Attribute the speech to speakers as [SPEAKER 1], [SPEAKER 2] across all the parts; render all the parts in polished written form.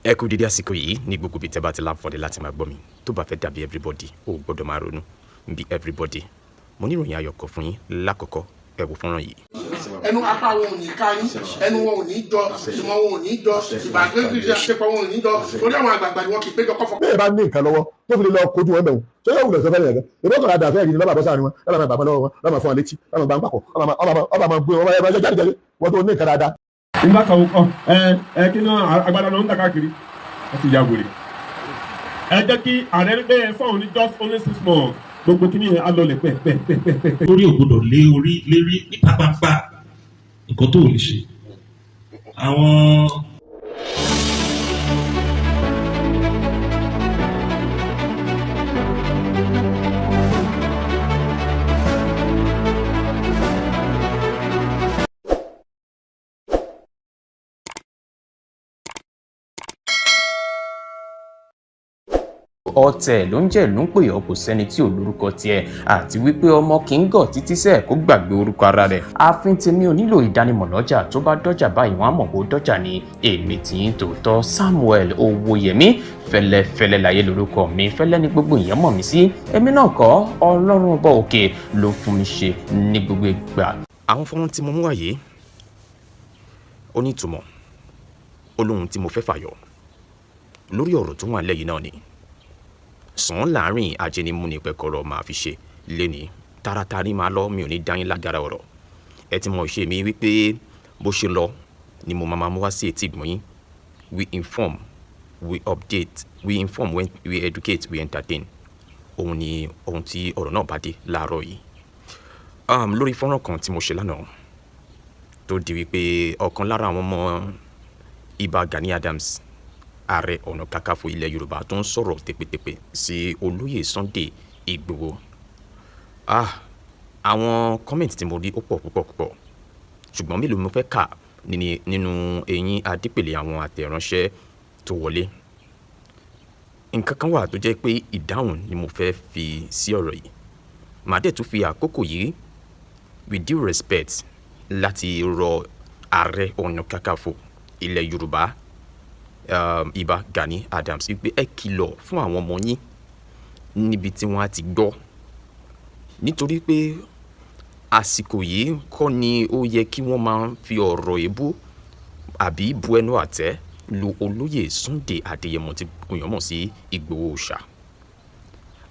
[SPEAKER 1] ẹ kú dédé àsìkò yìí ní gbogbo ibi tẹ́ bá ti láǹfọ̀dé láti máa gbọ́ mi tó bá fẹ́ dàbí everybody ó gbọ́dọ̀ máa ronú bí everybody mo ní ìròyìn ayọ̀ kan fún yín lákọ̀ọ́kọ́ ẹ wò fọ́nrán yìí.
[SPEAKER 2] ẹnu apá wọn ò ní ká yín ẹnu wọn ò ní jọ ìmọ̀ wọn ò ní jọ ìbàgbé ìdíje àṣepọ̀ wọn ò ní jọ torí àwọn àgbààgbà ni wọn kì í péjọ kọ́fọ́.
[SPEAKER 3] bẹ́ẹ̀ bá ní nǹkan lọ́wọ́ tó fi lè lọ kojú wọn bẹ̀rù tó yẹ wùdọ̀ sọfẹ́ yẹn ìbọn kan àdàfẹ́ yìí ni lọ́ba bọ́sà ni wọn lọ́ba máa bàbá lọ́wọ́ wọn lọ́ba fún wọn létí lọ́ba máa ń pàkọ́ ọba máa gbé wọn ẹ jáde jáde wọn tó ní nǹkan dáadáa.
[SPEAKER 4] nígbà kan ó kọ kí náà agbada ló ń ta káàkiri ẹ ti ya wèrè ẹ jẹ́ kí ààrẹ gbé ẹ fún òun ní just only 6 months gbogbo kí ni ẹ á lọlẹ̀ pẹ́ẹ́pẹ́ẹ́pẹ́.
[SPEAKER 5] lórí ògbódò lérí níta gbangba nǹkan tó ò lè ṣe àwọn.
[SPEAKER 6] ọ̀tẹ̀ ló ń jẹ́ ìlú ń pè ọ́ kò sẹ́ni tí ò lórúkọ tiẹ̀ àti wípé ọmọ kì í gọ̀ títí sẹ́ẹ̀ kó gbàgbé orúkọ ara rẹ̀. ààfin tèmi ò nílò ìdánimọ̀ lọ́jà tó bá dọ́jà báyìí wọ́n á mọ̀ bó dọ́jà ni èmi tí ń tòótọ́ Samuel Owóyẹmí fẹ́lẹ́fẹ́lẹ́ láyé lórúkọ mi fẹ́lẹ́ ní gbogbo èèyàn mọ̀ mí sí èmi náà kọ́ Ọlọ́run ọba òkè ló fún mi ṣe ní gbogbo ìgbà.
[SPEAKER 1] àwọn fọ́nrán tí mo mú wáyé ó ní ìtumọ̀ olóhun tí mo fẹ́ fàyọ lórí ọ̀rọ̀ tó wà lẹ́yìn náà ni sàn láàrin ajẹnimúni pẹ̀kọ̀rọ̀ máa fi ṣe lẹ́ni taratari máa lọ mi ò ní dáyín lágara ọ̀rọ̀ ẹ ti mọ ìṣe mi wípé bó ṣe lọ ni mo máa mú wá sí etí ìgbọ̀n yín we inform we update we inform we educate we entertain òun ni ohun tí ọ̀rọ̀ náà bá dé láàárọ̀ yìí lórí fọ́nrán kan tí mo ṣe lánàá tó di wípé ọ̀kan lára àwọn ọmọ Ìbà Gani Adams ààrẹ ọ̀nà kakanfò ilẹ̀ Yorùbá tó ń sọ̀rọ̀ tẹpẹtẹpẹ sí olóyè Sunday Igboho àwọn kọ́mẹ̀ntì tí mo rí ó pọ̀ púpọ̀ ṣùgbọ́n mélòó mo fẹ́ kà nínú eyín adípèlé àwọn àtẹ̀ránṣẹ́ tó wọlé nǹkan kan wà tó jẹ́ pé ìdáhùn ni mo fẹ́ fi sí ọ̀rọ̀ yìí màá dẹ̀ tún fi àkókò yìí with due respect láti rọ ààrẹ ọ̀nà kakanfò ilẹ̀ Yorùbá Ìbà Gani Adams wípé ẹ kìlọ̀ fún àwọn ọmọ yín níbi tí wọ́n á ti gbọ́ nítorí pé àsìkò yìí kọ́ ni ó yẹ kí wọ́n máa fi ọ̀rọ̀ èébú àbí bu ẹnu àtẹ́ lu olóyè Sunday Adéyẹmọ tí èèyàn mọ̀ sí Ìgbòho Òòṣà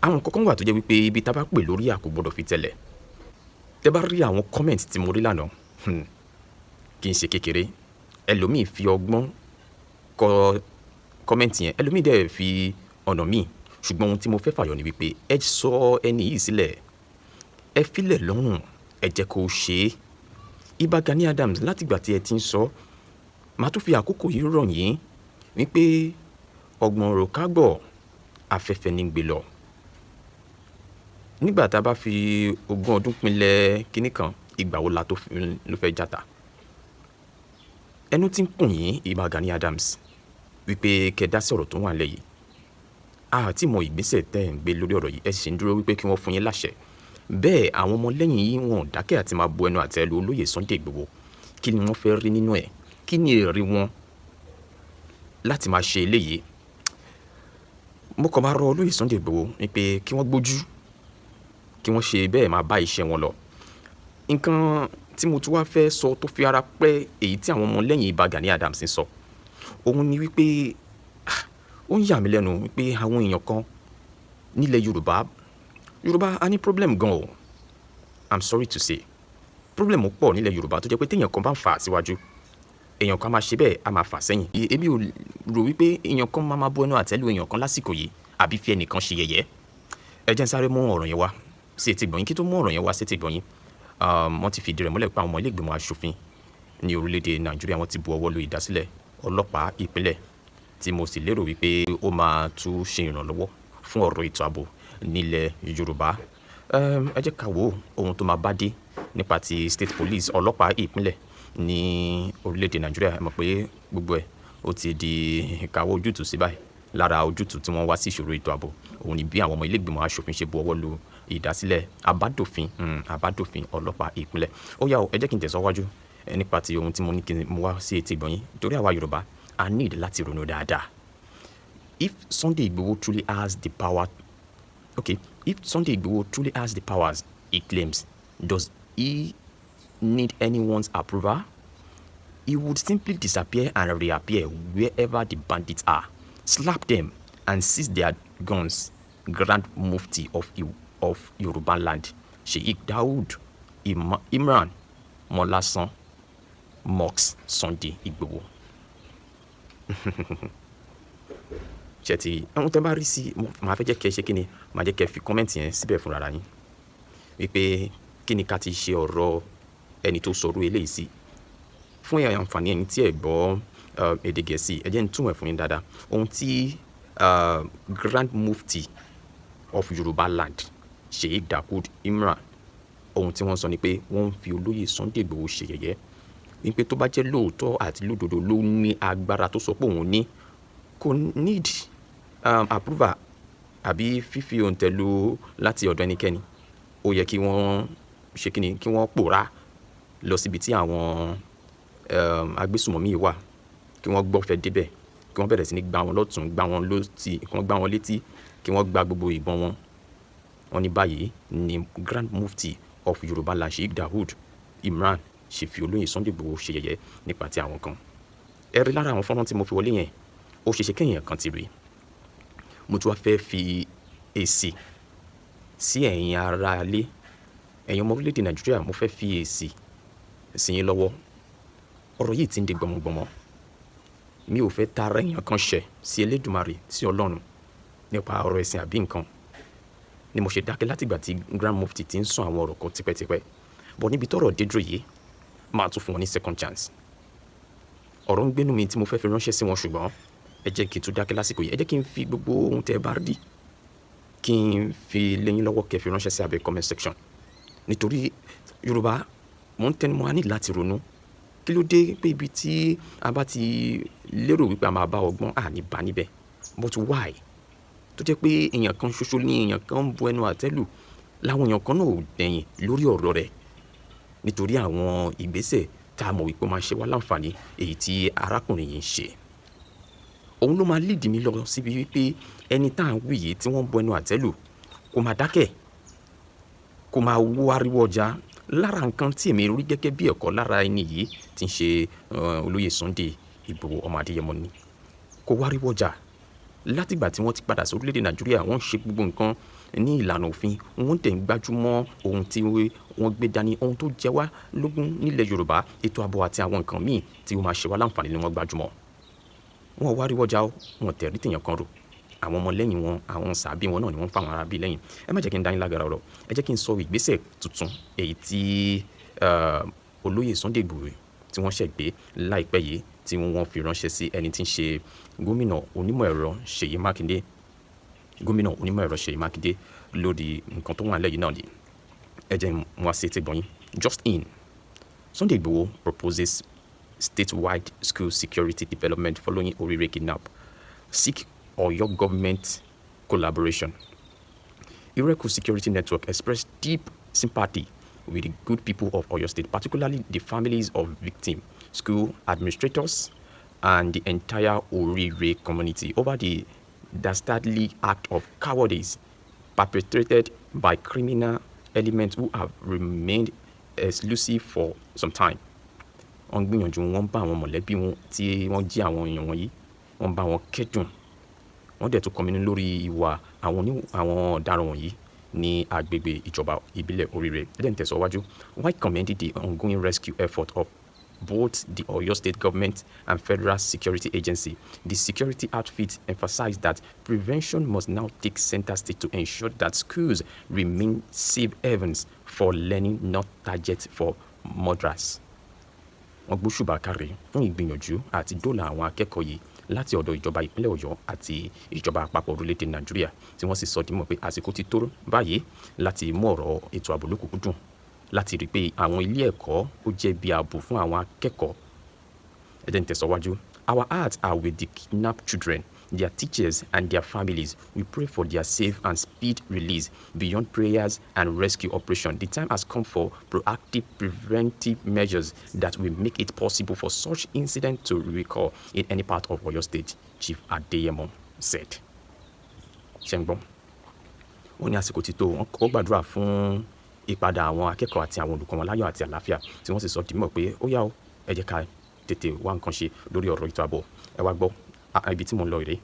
[SPEAKER 1] àwọn kọ̀ọ̀kan wà tó jẹ́ wípé ibi tá a bá pè lórí àkó gbọ́dọ̀ fi tẹ̀lẹ̀ tẹ́ bá rí àwọn kọ́mẹ̀ntì tí mo rí lánàá kì í ṣe kékeré ẹlòmíì fi ọgbọ́n kọ kọ́mẹ́ǹtì yẹn ẹlòmíì dẹ̀ fi ọ̀nà míì ṣùgbọ́n ohun tí mo fẹ́ fàyọ ni wípé ẹ sọ ẹni yìí sílẹ̀ ẹ filẹ̀ lọ́rùn ẹ jẹ́ kó ṣe é Ìbà Gani Adams látìgbà tí ẹ ti ń sọ màá tún fi àkókò yìí rọ̀ yín wípé ọgbọ̀n ọ̀rọ̀ kágbọ̀ afẹ́fẹ́ ní gbé lọ nígbà tá a bá fi 20 ọdún pinlẹ̀ kínní kan ìgbà wo la tó ló fẹ́ jàtà ẹnu tí ń kùn yín Ìbà Gani Adams wípé kẹdá sí ọ̀rọ̀ tó wà lẹ́yìn àti mọ ìgbésẹ̀ tẹ́ ń gbé lórí ọ̀rọ̀ yìí ẹ sì ń dúró wípé kí wọ́n fún yín láṣẹ bẹ́ẹ̀ àwọn ọmọlẹ́yìn yìí wọn dákẹ́ àti máa bu ẹnu àtẹ́ lu olóyè Sunday Igboho kí ni wọ́n fẹ́ rí nínú ẹ̀ kí ni èrè wọn láti máa ṣe eléyìí mo kàn máa rọ olóyè Sunday Igboho wípé kí wọ́n gbójú kí wọ́n ṣe bẹ́ẹ̀ máa bá iṣẹ́ wọn lọ nǹkan tí mo tún wá fẹ́ sọ tó fi ara pẹ́ èyí tí àwọn ọmọlẹ́yìn Ìbà Gani Adams ń sọ òun ni wípé ó ń yà mí lẹ́nu wípé àwọn èèyàn kan nílẹ̀ Yorùbá a ní problem gan o I'm sorry to say problem pọ̀ nílẹ̀ Yorùbá tó jẹ́ pé téèyàn kan bá ń fà síwájú èèyàn kan máa ṣe bẹ́ẹ̀ á máa fà sẹ́yìn èmi ò rò wípé èèyàn kan máa bọ́ ẹnu àtẹ́lu èèyàn kan lásìkò yìí àbí fi ẹnìkan ṣe yẹ̀yẹ́ ẹ jẹ́ n sáré mú ọ̀rọ̀ yẹn wá sí etí gbọ̀nyìn kí tó mú ọ̀rọ̀ yẹn wá sí etí gbọ̀nyìn wọ́n ti fìdí rẹ̀ múlẹ̀ pé àwọn ọmọ ilé ìgbìmọ̀ aṣòfin ní orílẹ̀-èdè Nàìjíríà wọ́n ti bu ọwọ́ lu ìdásílẹ̀ ọlọ́pàá ìpínlẹ̀ tí mo sì lérò wípé ó máa tún ṣe ìrànlọ́wọ́ fún ọ̀rọ̀ ètò ààbò nílẹ̀ Yorùbá ẹ jẹ́ ká wo ohun tó máa bá dé nípa ti state police ọlọ́pàá ìpínlẹ̀ ní orílẹ̀-èdè Nàìjíríà ẹ mọ̀ pé gbogbo ẹ̀ ó ti di ìkáwọ́ ojútùú sí báyìí lára ojútùú tí wọ́n wá sí ìṣòro ètò ààbò òun ni bí àwọn ọmọ ilé ìgbìmọ̀ aṣòfin ṣe bu ọwọ́ lu ìdásílẹ̀ àbádòfin ọlọ́pàá ìpínlẹ̀ ó yá o ẹ jẹ́ kí n tẹ̀síwájú nípa ti ohun tí mo ní kí n mú wá sí etí ìgbọ̀nyín torí àwa Yorùbá a need láti ronú dáadáa if Sunday Igboho truly has the power, okay, if Sunday Igboho truly has the powers he claims, does he need anyone's approval? He would simply disappear and reappear wherever the bandits are, slap them and seize their guns. Grand Mufti of Yoruba land, Sheikh Daud Imran Molasan mocks Sunday Igboho. Ṣé ohun tẹ́ bá rí sí màá fẹ́ jẹ́ kẹ́ ṣe kí ni màá jẹ́ kẹ́ fi kọ́mẹ́ǹtì yẹn síbẹ̀ fúnra ara yín wípé kí ni ká ti ṣe ọ̀rọ̀ ẹni tó sọ̀rọ̀ eléyìí sí fún àǹfààní ẹni tí ẹ gbọ́ èdè Gẹ̀ẹ́sì ẹ jẹ́ n túmọ̀ ẹ̀ fún yín dáadáa. Ohun tí Grand Mufti of Yoruba land Sheikh Daud Imran ohun tí wọ́n sọ ni pé wọ́n ń fi olóyè Sunday Igboho ṣe yẹ̀yẹ́ wípé tó bá jẹ́ lóòótọ́ àti lódodo ló ní agbára tó sọ pé òun ní kò need approval àbí fífi òǹtẹ̀lù láti ọ̀dọ̀ ẹnikẹ́ni. Ó yẹ kí wọ́n ṣe kí ni kí wọ́n pòórá lọ síbi tí àwọn agbésùmọ̀mí wà kí wọ́n gbọ́fẹ́ débẹ̀ kí wọ́n bẹ̀rẹ̀ sí ní gbá wọn lọ́tún gbá wọn lósì kí wọ́n gbá wọn létí kí wọ́n gba gbogbo ìbọn wọn. Wọ́n ní báyìí ni Grand Mufti of Yoruba land Sheikh Daud Imran ṣe fi olóyè Sunday Igboho ṣe yẹ̀yẹ́ nípa ti àwọn kan. Ẹ rí lára àwọn fọ́nrán tí mo fi wọlé yẹn ó ṣeéṣe kéèyàn kan ti rí. Mo tún wá fẹ́ fi èsì sí ẹ̀yin ará ilé ẹ̀yin ọmọ orílẹ̀-èdè Nàìjíríà mo fẹ́ fi èsì sí yín lọ́wọ́. Ọ̀rọ̀ yìí ti ń di gbọmọgbọmọ. Mi ò fẹ́ tara èèyàn kan ṣẹ̀ sí Elédùmarè sí Ọlọ́run nípa ọ̀rọ̀ ẹ̀sìn àbí nǹkan ni mo ṣe dákẹ́ látìgbà tí Grand Mufti ti ń sọ àwọn ọ̀rọ̀ kan tipẹ́tipẹ́. Bọ̀ níbi tọ́rọ̀ dé dúró yìí máa tún fún wọn ní second chance. Ọ̀rọ̀ ń gbénú mi tí mo fẹ́ fi ránṣẹ́ sí wọn ṣùgbọ́n ẹ jẹ́ kí n tún dákẹ́ lásìkò yìí. Ẹ jẹ́ kí n fi gbogbo ohun tẹ́ ẹ bá rí kí n fi lé yín lọ́wọ́ kẹ́ fi ránṣẹ́ sí abẹ́ comment section. Nítorí Yorùbá mo ń tẹnumọ́ a ní láti ronú. Kí ló dé pé ibi tí a bá ti lérò wípé a máa bá ọgbọ́n àní bá níbẹ̀ but why tó jẹ́ pé èèyàn kan ṣoṣo ní èèyàn kan ń bu ẹnu àtẹ́lù láwọn èèyàn kan náà ò dẹ̀yìn lórí ọ̀rọ̀ rẹ̀ nítorí àwọn ìgbésẹ̀ tá a mọ̀ wípé ó máa ṣe wá láǹfààní èyí tí arákùnrin yìí ń ṣe. Òun ló máa lead mi lọ síbi wípé ẹni tá à ń wí yìí tí wọ́n ń bu ẹnu àtẹ́lù kó máa dákẹ́ kó máa wó ariwo ọjà. Lára nǹkan tí èmi rí gẹ́gẹ́ bí ẹ̀kọ́ lára ẹni yìí tí ń ṣe olóyè Sunday Igboho ọmọ Adéyẹmọ ni kó wá ariwo ọjà. Látìgbà tí wọ́n ti padà sí orílẹ̀-èdè Nàìjíríà wọ́n ṣe gbogbo nǹkan ní ìlànà òfin wọ́n tẹ̀ ń gbájúmọ́ ohun tí wọ́n gbé dání ohun tó jẹ wá lógún nílẹ̀ Yorùbá ètò ààbò àti àwọn nǹkan míì tí ó máa ṣe wá láǹfààní ni wọ́n gbájúmọ́. Wọ́n wá ariwo ọjà wọn tẹ̀rí tèèyàn kan rò àwọn ọmọ lẹ́yìn wọn àwọn sàbí wọn náà ni wọ́n fáwọn ará bí lẹ́yìn. Ẹ má jẹ́ kí n dá yín lágara ọ̀rọ̀ ẹ jẹ́ kí n sọ ìgbésẹ̀ tuntun èyí tí olóyè Sunday Igboho tí wọ́n ṣẹ̀ gbé láìpẹ́ yìí tí wọ́n fi ránṣẹ́ sí ẹni tí ń ṣe gómìnà onímọ̀ ẹ̀rọ Ṣèyí Mákindé lórí nǹkan tó wà lẹ́yìn náà ni. Ẹ jẹ́ n wá sí etí gbọ̀nyìn. Just in, Sunday Igboho proposes statewide school security development following Orire kidnap. Seek Oyo government collaboration. Ireku Security Network expressed deep sympathy with the good people of Oyo State, particularly the families of victims, school administrators, and the entire Orire community over the dastardly act of cowardice perpetrated by criminal elements who have remained elusive for some time. Wọ́n gbìyànjú wọ́n bá àwọn mọ̀lẹ́bí wọn tí wọ́n jí àwọn èèyàn wọ̀nyí wọ́n bá wọn kẹ́dùn. Wọ́n dẹ̀ tún kọminú lórí ìwà àwọn ọ̀daràn wọ̀nyí ní agbègbè ìjọba ìbílẹ̀ Orire. Ẹ dẹ̀ ń tẹ̀síwájú. While commending the ongoing rescue effort of both the Oyo State government and Federal Security Agency, the security outfit emphasized that prevention must now take center stage to ensure that schools remain safe havens for learning, not targets for murderers. Wọ́n gbóṣùbà káre fún ìgbìyànjú àti dóòlà àwọn akẹ́kọ̀ọ́ yìí láti ọ̀dọ̀ ìjọba ìpínlẹ̀ Ọ̀yọ́ àti ìjọba àpapọ̀ orílẹ̀-èdè Nàìjíríà tí wọ́n sì sọ dímọ̀ pé àsìkò ti tó báyìí láti mú ọ̀rọ̀ ètò ààbò lókùnkúndùn láti rí i pé àwọn ilé ẹ̀kọ́ ó jẹ́ bí ààbò fún àwọn akẹ́kọ̀ọ́. Ẹ jẹ́ n tẹ̀síwájú. Our hearts are with the kidnapped children, their teachers and their families. We pray for their safe and speedy release. Beyond prayers and rescue operation, the time has come for proactive preventive measures that will make it possible for such incidents to recur in any part of Oyo State. Chief Adeyemo said. Ṣẹ́ngbọ́n, wọ́n ní àsìkò ti tó, wọ́n gbàdúrà fún ìpadà àwọn akẹ́kọ̀ọ́ àti àwọn olùkọ́ wọn láyọ̀ àti àlàáfíà tí wọ́n sì sọ dìímọ̀ pé ó yá o, ẹ jẹ́ ká tètè wá nǹkan ṣe lórí ọ̀rọ̀ ètò ààbò. Ẹ wá gbọ́ ibi tí mo ń lọ rèé.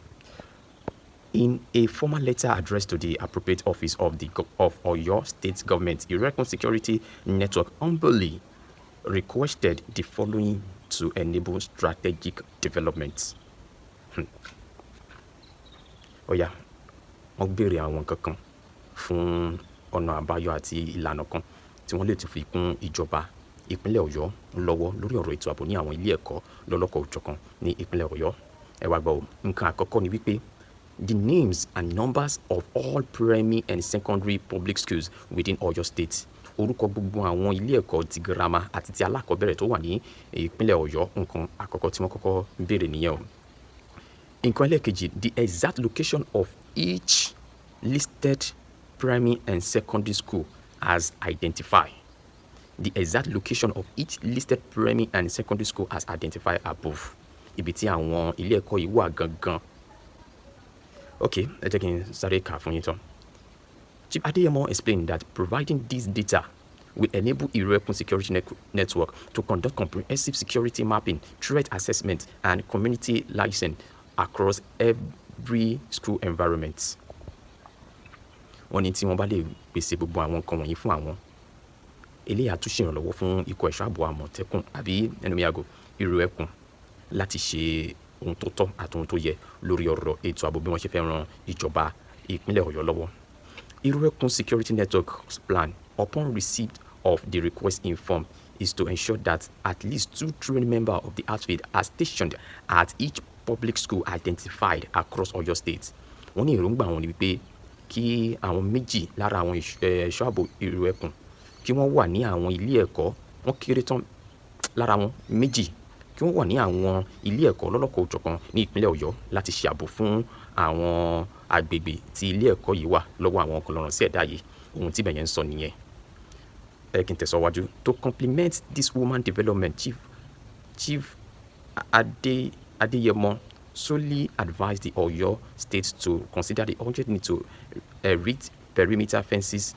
[SPEAKER 1] In a formal letter addressed to the appropriate office of Oyo State Government, Irekun Security Network humbly requested the following to enable strategic development. Ọ̀yá, wọ́n béèrè àwọn kankan fún ọ̀nà àbáyọ àti ìlànà kan tí wọ́n lè tún fi kún ìjọba ìpínlẹ̀ Ọ̀yọ́ lọ́wọ́ lórí ọ̀rọ̀ ètò ààbò ní àwọn ilé ẹ̀kọ́ lọ́lọ́kọ̀ òjọ̀kan ní ìpínlẹ̀ Ọ̀yọ́. Ẹ wá gbọ́, nǹkan àkọ́kọ́ ni wípé the names and numbers of all primary and secondary public schools within Oyo State. Orúkọ gbogbo àwọn ilé ẹ̀kọ́ ti girama àti ti alákọ̀ọ́bẹ̀rẹ̀ tó wà ní ìpínlẹ̀ Ọ̀yọ́, nǹkan àkọ́kọ́ tí wọ́n kọ́kọ́ béèrè nìyẹn o. Nǹkan ẹlẹ́ẹ̀kejì, the exact location of each listed primary and secondary school as identified. The exact location of each listed primary and secondary school as identified above. Ibi tí àwọn ilé ẹ̀kọ́ yìí wà gangan. Okay, ẹ jẹ́ kí n sáré kà fún yín tán. Chief Adeyemo explained that providing this data will enable Irekun Security Network to conduct comprehensive security mapping, threat assessment, and community liaison across every school environment. Wọ́n ní tí wọ́n bá lè pèsè gbogbo àwọn nǹkan wọ̀nyí fún àwọn, eléyà tún ṣèrànlọ́wọ́ fún ikọ̀ ẹ̀ṣọ́ ààbò Àmọ̀tẹ́kùn àbí ẹnumíyàgò Irekun láti ṣe ohun tó tọ́ àti ohun tó yẹ lórí ọ̀rọ̀ ètò ààbò bí wọ́n ṣe fẹ́ ran ìjọba ìpínlẹ̀ Ọ̀yọ́ lọ́wọ́. Irekun Security Network's plan, upon receipt of the request in form, is to ensure that at least 2 trained members of the outfit are stationed at each public school identified across Oyo State. Wọ́n ní èròǹgbà wọn ni wípé kí àwọn méjì lára àwọn ẹ̀ṣọ́ ààbò Irekun kí wọ́n wà ní àwọn ilé ẹ̀kọ́, wọ́n kéré tán lára wọn méjì kí wọ́n wà ní àwọn ilé ẹ̀kọ́ lọ́lọ́kọ̀ òjọ̀kan ní ìpínlẹ̀ Ọ̀yọ́ láti ṣe ààbò fún àwọn agbègbè tí ilé ẹ̀kọ́ yìí wà lọ́wọ́ àwọn ọkọlọ́run sí ẹ̀dá yìí. Ohun tí bẹ̀yẹn ń sọ nìyẹn. Ẹ kí n tẹ̀síwájú. To complement this woman development, Chief Adeyemo solely advised the Oyo State to consider the urgent need to erect perimeter fences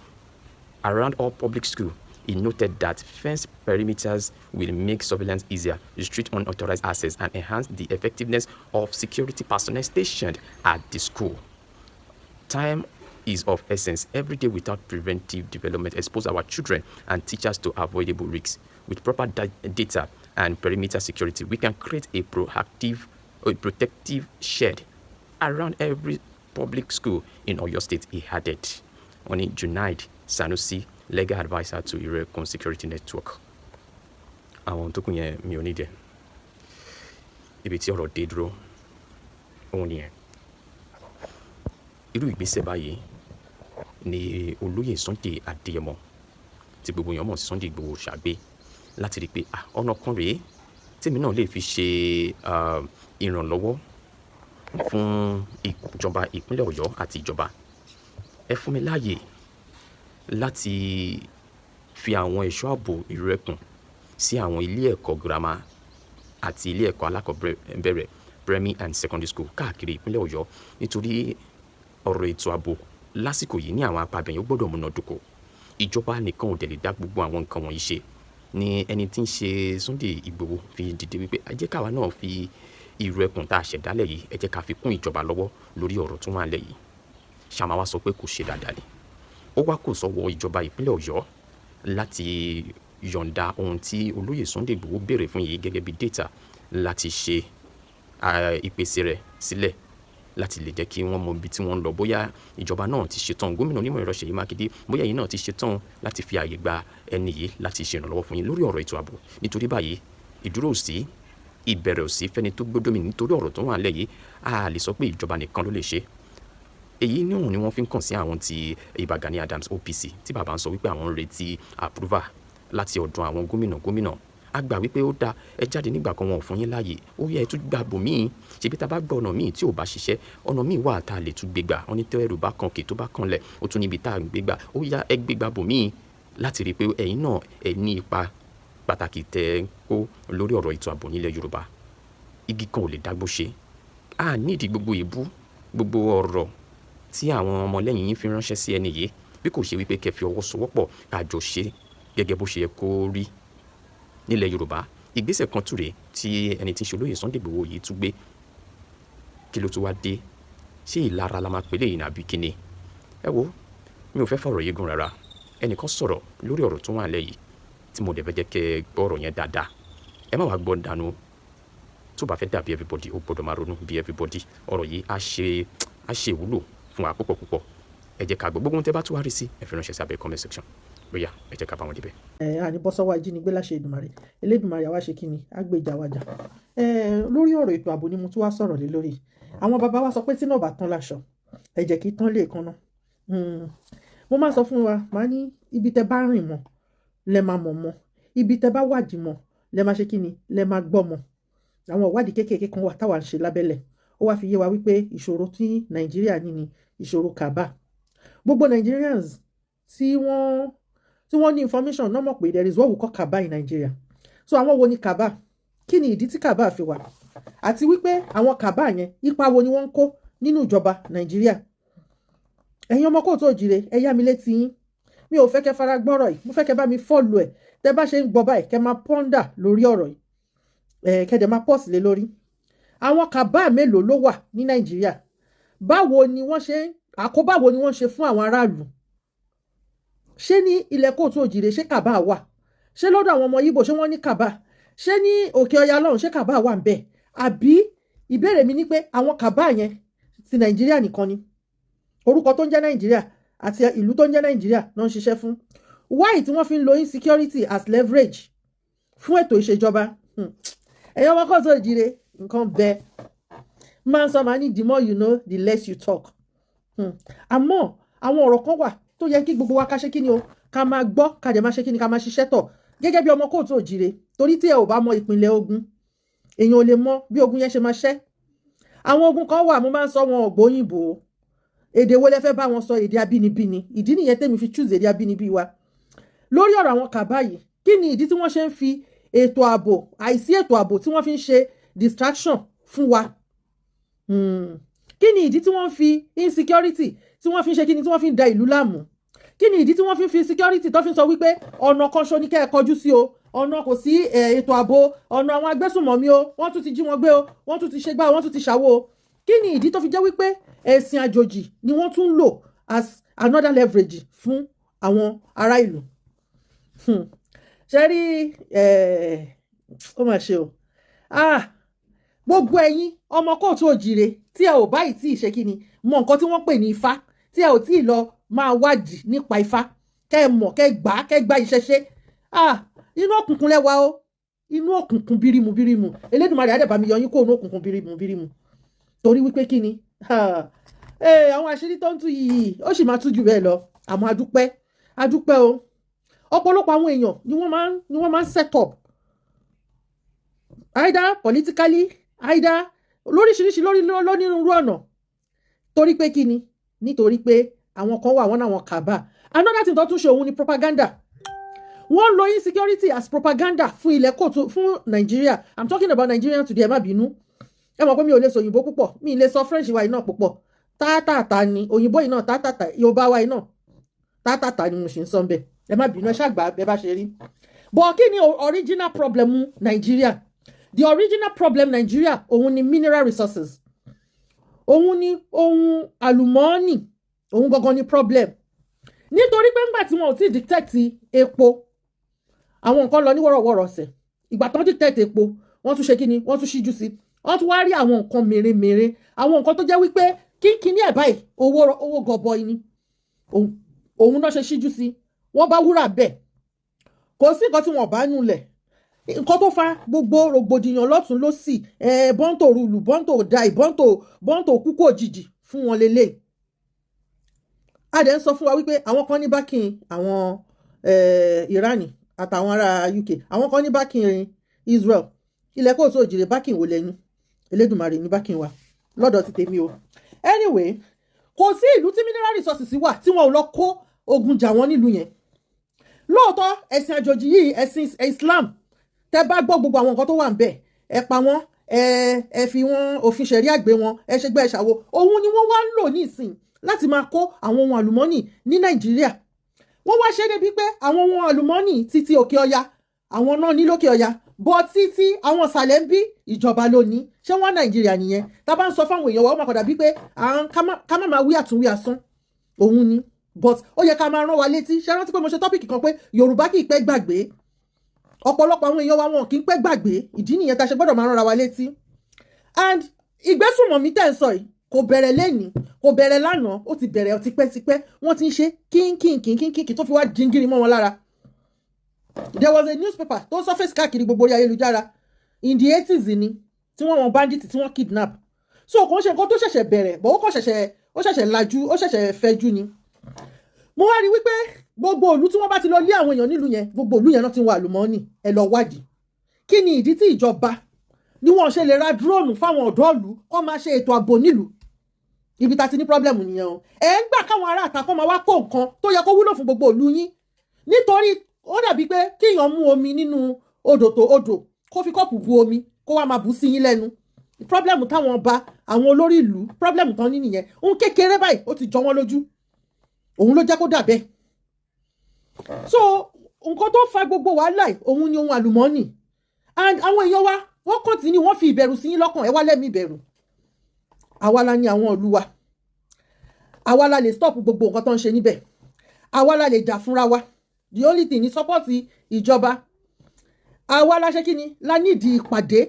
[SPEAKER 1] around all public schools. He noted that fence perimeters will make surveillance easier, restrict unauthorized access, and enhance the effectiveness of security personnel stationed at the school. Time is of essence. Every day without preventive development expose our children and teachers to avoidable risks. With proper data and perimeter security, we can create a protective shed around every public school in Oyo State, he added. Oni Junaid Sanusi, legal advisor to Irekun Security Network. Àwọn tó kún yẹn mi ò ní dẹ̀. Ibi tí ọ̀rọ̀ dé dúró, òun nìyẹn. Irú ìgbésẹ̀ báyìí ni olóyè Sunday Adeyemo tí gbogbo èèyàn mọ̀ sí Sunday Igboho ṣàgbé láti rí i pé ọ̀nà kan rèé tèmi náà lè fi ṣe ìrànlọ́wọ́ fún ìjọba ìpínlẹ̀ Ọ̀yọ́ àti ìjọba. Ẹ fún mi láàyè láti fi àwọn ẹ̀ṣọ́ ààbò Irekun sí àwọn ilé ẹ̀kọ́ girama àti ilé ẹ̀kọ́ alákọ̀ọ́bẹ̀rẹ̀ primary and secondary school káàkiri ìpínlẹ̀ Ọ̀yọ́ nítorí ọ̀rọ̀ ètò ààbò lásìkò yìí ní àwọn apá abẹ́yẹn ó gbọ́dọ̀ múnádóko. Ìjọba nìkan ò dẹ̀ lè dá gbogbo àwọn nǹkan wọ̀nyí ṣe. Ní ẹni tí ń ṣe Sunday Igboho fi dìde wípé ẹ jẹ́ káwa náà fi Irekun tá a ṣẹ̀dálẹ̀ yìí ẹ jẹ́ ká fi kún ìjọba lọ́wọ́ lórí ọ̀rọ̀ tó wà lẹ̀ yìí. Ṣàmà wá sọ pé kò ṣe dáadáa ni. Ó wá kò sọ́wọ́ ìjọba ìpínlẹ̀ Ọ̀yọ́ láti yọ̀ǹda ohun tí olóyè Sunday Igboho béèrè fún yìí gẹ́gẹ́ bí data láti ṣe ìpèsè rẹ̀ sílẹ̀ láti lè jẹ́ kí wọ́n mọ ibi tí wọ́n ń lọ. Bóyá ìjọba náà ti ṣetán, gómìnà onímọ̀ ẹ̀rọ Ṣèyí Mákindé, bóyá yìí náà ti ṣetán láti fi àyè gba ẹni yìí láti ṣe ìrànlọ́wọ́ fún yín lórí ọ̀rọ̀ ètò ààbò. Nítorí báyìí ìdúró ò sí, ìbẹ̀rẹ̀ ò sí fẹ́ni tó gbódómì nítorí ọ̀rọ̀ tó wà nílẹ̀ yìí. A lè sọ pé ìjọba nìkan ló lè ṣe. Èyí náà ni wọ́n fi ń kàn sí àwọn ti Ìbà Gani Adams OPC tí bàbá ń sọ wípé àwọn ń retí approval láti ọ̀dọ̀ àwọn gómìnà. A gbà wípé ó da ẹ jáde nígbà kan wọn ò fún yín láàyè, ó yẹ ẹ tún gbà bò míì. Ṣebí tá a bá gba ọ̀nà míì tí ò bá ṣiṣẹ́, ọ̀nà míì wà tá a lè tún gbégbà. Wọ́n ní tẹ́rù bá kan kè tó bá kan lẹ̀, ó tún níbi tá a gbégbà. Ó yá ẹ gbégbà bò míì láti rí i pé ẹ̀yin náà ẹ ní ipa pàtàkì tẹ́ ẹ kó lórí ọ̀rọ̀ ètò ààbò nílẹ̀ Yorùbá. Igi kan ò lè dágbó ṣe. A nídìí gbogbo ìbú gbogbo ọ̀rọ̀ tí àwọn ọmọlẹ́yìn yín fi ránṣẹ́ sí ẹni yìí bí kò ṣe wípé kẹ́ fi ọwọ́ sowọ́pọ̀ àjọ ṣe gẹ́gẹ́ bó ṣe yẹ kó rí nílẹ̀ Yorùbá. Ìgbésẹ̀ kan tún rèé tí ẹni tí ń ṣe olóyè Sunday Igboho yìí tún gbé. Kí ló tún wá dé? Ṣé ìlara la máa pèlè yìí nàbí kíni? Ẹ wo, mi ò fẹ́ fọ̀rọ̀ yìí gùn rárá. Ẹnìkan sọ̀rọ̀ lórí ọ̀rọ̀ tó wà lẹ́yìn tí mo dẹ̀ fẹ́ jẹ́ kẹ́ gbọ́ ọ̀rọ̀ yẹn dáadáa. Ẹ má wá gbọ́ dànù. Tó bá fẹ́ dàbí everybody ó gbọ́dọ̀ máa ronú bí everybody. Ọ̀rọ̀ yìí á ṣe ìwúlò fún wa púpọ̀ púpọ̀. Ẹ jẹ́ ká gbọ́ gbogbo ohun tẹ́ bá tún wá rí sí ẹ fi ránṣẹ́ sí abẹ́ comment section. Bóyá ẹ jẹ́ ká bá wọn débẹ̀.
[SPEAKER 7] Àní bọ́ sọ́wọ́ ajínigbé láṣẹ Èdùmàrè, Elédùmarè àwa ṣe kíni àgbèjà wájà. Lórí ọ̀rọ̀ ètò ààbò ni mo tún wá sọ̀rọ̀ lé lórí. Àwọn bàbá wa sọ pé tí náà bá tán láṣọ ẹ jẹ́ kí tán lè kanná. Mo máa sọ fún wa, màá ní ibi tẹ́ bá rìn mọ́ lẹ máa mọ̀ mọ́, ibi tẹ́ bá wádìí mọ́ lẹ máa ṣe kíni lẹ máa gbọ́ mọ́. Àwọn ìwádìí kéékèèké kan wà táwa ń ṣe lábẹ́lẹ̀, ó wá fi yé wa wípé ìṣòro tí Nàìjíríà ní ni ìṣòro kàbá. Gbogbo Nigerians tí wọ́n ní information náà mọ̀ pé there is what we call kàbá in Nigeria. So àwọn wo ni kàbá? Kí ni ìdí tí kàbá fi wà? Àti wípé àwọn kàbá yẹn ipa wo ni wọ́n ń kó nínú ìjọba Nàìjíríà? Ẹ̀yin ọmọ kóòtù òjìrè ẹ yá mi létí yín. Mi ò fẹ́ kẹ́ fara gbọ́rọ̀ yìí, mo fẹ́ kẹ́ bá mi follow ẹ̀. Tẹ́ bá ṣe ń gbọ́ báyìí kẹ́ máa ponder lórí ọ̀rọ̀ yìí. Kẹ́dẹ̀ máa pọ̀ sílé lórí. Àwọn kàbá mélòó ló wà ní Nàìjíríà? Báwo ni wọ́n ṣe àkóbá wo ni wọ́n ṣe fún àwọn aráàlú? Ṣé ní ilẹ̀ kóòtù òjìrè ṣé kàbá wà? Ṣé lọ́dọ̀ àwọn ọmọ Yíbò ṣé wọ́n ní kàbá? Ṣé ní òkè ọya lọ́run ṣé kàbá wà ńbẹ̀? Àbí ìbéèrè mi ni pé àwọn kàbá yẹn ti Nàìjíríà nìkan ni? Orúkọ tó ń jẹ́ Nàìjíríà àti ìlú tó ń jẹ́ Nàìjíríà náà ń ṣiṣẹ́ fún. Why tí wọ́n fi ń lo insecurity as leverage fún ètò ìṣèjọba? Ẹ̀yin ọmọ kóòtù òjìrè nǹkan bẹ́ẹ̀. Máa ń sọ máa ní the more you know the less you talk. Àmọ́ àwọn ọ̀rọ̀ kan wà tó yẹ kí gbogbo wa ká ṣe kí ni o ká máa gbọ́ ká dẹ̀ máa ṣe kí ni ká máa ṣiṣẹ́ tọ̀ gẹ́gẹ́ bí ọmọ kóòtù òjìrè, torí tí ẹ ò bá mọ ìpínlẹ̀ ogun èèyàn ò lè mọ bí ogun yẹn ṣe máa ṣẹ́. Àwọn ogun kan wà mo máa ń sọ wọn ògbóyìnbó, èdè wo lẹ fẹ́ bá wọn sọ? Èdè abínibí ni. Ìdí nìyẹn tèmi fi choose èdè abínibí wa. Lórí ọ̀rọ̀ àwọn kàbá yìí, kí ni ìdí tí wọ́n ṣe ń fi ètò ààbò àìsí ètò ààbò tí wọ́n fi ń ṣe distraction fún wa? Kí ni ìdí tí wọ́n fi insecurity tí wọ́n fi ń ṣe kí ni tí wọ́n fi ń da ìlú láàmú? Kí ni ìdí tí wọ́n fi security tó fi ń sọ wípé ọ̀nà kan ṣo ní kẹ́ ẹ kọjú sí o, ọ̀nà kò sí ètò ààbò, ọ̀nà àwọn agbésùnmọ̀mí o, wọ́n tún ti jí wọn gbé o, wọ́n tún ti ṣe gbá o, wọ́n tún ti ṣàwo o. Kí ni ìdí tó fi jẹ́ wípé ẹ̀sìn àjòjì ni wọ́n tún lò as another leverage fún àwọn ará ìlú? Ṣé rí ó mà ṣe o. Gbogbo ẹ̀yin ọmọ kóòtù òjìrè tí ẹ ò báyìí tí ì ṣe kí ni mọ nǹkan tí wọ́n pè ní ifá, tí ẹ ò tí ì lọ máa wádìí nípa ifá, kẹ́ ẹ mọ̀ kẹ́ ẹ gbá ìṣẹ̀ṣe. Inú òkùnkùn lẹ́wà o, inú òkùnkùn bírímù bírímù. Elédùmarè á dẹ̀ bá mi yọ yín kó inú òkùnkùn bírímù bírímù. Torí wípé kí ni àwọn àṣírí tó ń tú yìí ó sì máa tú jù bẹ́ẹ̀ lọ. Àmọ́ adúpẹ́ o. Ọ̀pọ̀lọpọ̀ àwọn èèyàn ni wọ́n máa ń set up either politically either lóríṣiríṣi lónírúurú ọ̀nà. Torí pé kí ni? Nítorí pé àwọn kan wà wọ́n náà wọn kàbá. Another thing tó tún ṣe òun ni propaganda. Wọ́n lo insecurity as propaganda fún ilẹ̀ kóòtù fún Nigeria. I'm talking about Nigerian today, ẹ má bínú. Ẹ mọ̀ pé mi ò lè sọ òyìnbó púpọ̀, mi ì lè sọ French wa iná púpọ̀. Tátàtà ni òyìnbó iná tátàtà, Yorùbá wa iná tátàtà ni mo ṣe ń sọ bẹ́ẹ̀. Ẹ má bínú, ẹ ṣàgbà bẹ́ẹ̀ bá ṣe rí. But kí ni original problem Nigeria? The original problem Nigeria òun ni mineral resources. Òun ni ohun àlùmọ́ọ́nì, òun gangan ni problem. Nítorí pé ńgbà tí wọn ò tí detect epo, àwọn nǹkan lọ ní wọ́rọ̀wọ́rọ̀ ọ̀sẹ̀. Ìgbà tán detect epo, wọ́n tún ṣe kí ni? Wọ́n tún ṣíjú sí. Wọ́n tún wá rí àwọn nǹkan mèremère, àwọn nǹkan tó jẹ́ wípé kínkínní ẹ̀ báyìí owó gọbọi ni. Òun náà ṣe ṣíjú sí. Wọ́n bá wúrà bẹ́ẹ̀. Kò sí nǹkan tí wọ́n bá nulẹ̀. Nǹkan tó fa gbogbo rògbòdìyàn lọ́tún lósì, bọ́ńtò rúlù, bọ́ńtò dáì, bọ́ńtò kúkú òjijì fún wọn lélẹ̀. A dẹ̀ ń sọ fún wa wípé àwọn kan ní backing àwọn Iran àtàwọn ará UK, àwọn kan ní backing Israel. Ilẹ̀ kóòtù òjìrè backing wò lẹ́yìn? Elédùmarè ní backing wa lọ́dọ̀ ti tèmi o. Anyway, kò sí ìlú tí mineral resources wà tí wọn ò lọ kó ogun jà wọ́n nílùú yẹn. Lóòótọ́ ẹ̀sìn àjòjì yìí, ẹ̀sìn Islam, tẹ́ bá gbọ́ gbogbo àwọn nǹkan tó wà ń bẹ̀, ẹ pa wọ́n, ẹ fi wọn òfin ṣẹ̀rí àgbé wọn ẹ ṣe gbẹ́ ṣàwo òun ni wọ́n wá ń lò nísìn láti máa kó àwọn ohun àlùmọ́nì ní Nàìjíríà wọ́n wá ṣe débi pé àwọn ohun àlùmọ́nì títí òkè ọya àwọn náà ní lókè ọya bọ́ títí àwọn ìsàlẹ̀ ń bí ìjọba ló ní ṣé wọ́n Nàìjíríà nìyẹn tá a bá ń sọ fáwọn èèyàn wa ó máa padà bí pé ká má máa wí àtúnwí asán òun ni but ó yẹ ká máa rán wa létí ṣe rántí pé mo ṣe tọ́pìkì kan pé Yorùbá kì í pẹ́ gbàgbé ọ̀pọ̀lọpọ̀ àwọn èèyàn wa wọn kì í pẹ́ gbàgbé ìdí nìyẹn tá a ṣe gbọ́dọ̀ máa rán wa létí and ìgbésùnmọ̀mí tẹ̀ ń sọ yìí kò bẹ̀rẹ̀ lẹ́nìí kò bẹ̀rẹ̀ lánàá ó ti bẹ̀rẹ̀ tipẹ́tipẹ́ wọ́n ti ń ṣe kínkínkínkínkínkín tó fi wá jingiri mọ́ wọn lára. There was a newspaper tó surface káàkiri gbogbo orí ayélujára in the 80s ni tí wọ́n wọn bandit tí wọ́n kidnap so kò ń ṣe nǹkan tó ṣẹ̀ṣẹ̀ bẹ̀rẹ̀ bọ̀ ó ṣẹ̀ṣẹ̀ lajú ó ṣẹ̀ṣẹ̀ fẹ́jú ni. Mo wá rí wípé gbogbo ìlú tí wọ́n bá ti lọ lé àwọn èèyàn nílùú yẹn gbogbo ìlú yẹn náà ti wà àlùmọ́ọ́nì ẹ lọ wádìí kí ni ìdí tí ìjọba ni wọ́n ṣe lè ra dúróònù fáwọn ọ̀dọ́ ìlú kó máa ṣe ètò ààbò nílùú ibi tá ti ní pọ́blẹ́mù nìyẹn o ẹ̀ ń gbà káwọn ará àtàkọ́ máa wá kó nǹkan tó yẹ kó wúlò fún gbogbo ìlú yín nítorí ó dàbí pé kíyàn mú omi nínú odò kó fi kọ́ọ̀pù bu omi kó wá máa bù sí yín lẹ́nu pọ́blẹ́mù táwọn ọba àwọn olórí ìlú pọ́blẹ́mù tán ní nìyẹn ń kékeré báyìí ó ti jọ wọ́n lójú òun ló jẹ́ kó dà bẹ́ẹ̀ so nǹkan tó fa gbogbo wàhálà òun ni ohun àlùmọ́ọ́nì and àwọn èèyàn wa wọ́n kọ́ntínú wọ́n fi ìbẹ̀rù sí yín lọ́kàn ẹ wá lẹ́mìí ìbẹ̀rù àwa la ní àwọn ìlú wa àwa la lè stop gbogbo nǹkan tó ń ṣe níbẹ̀ àwa la lè jà fúnra wa the only thing ni support ìjọba àwa la ṣe kí ni la nídìí ìpàdé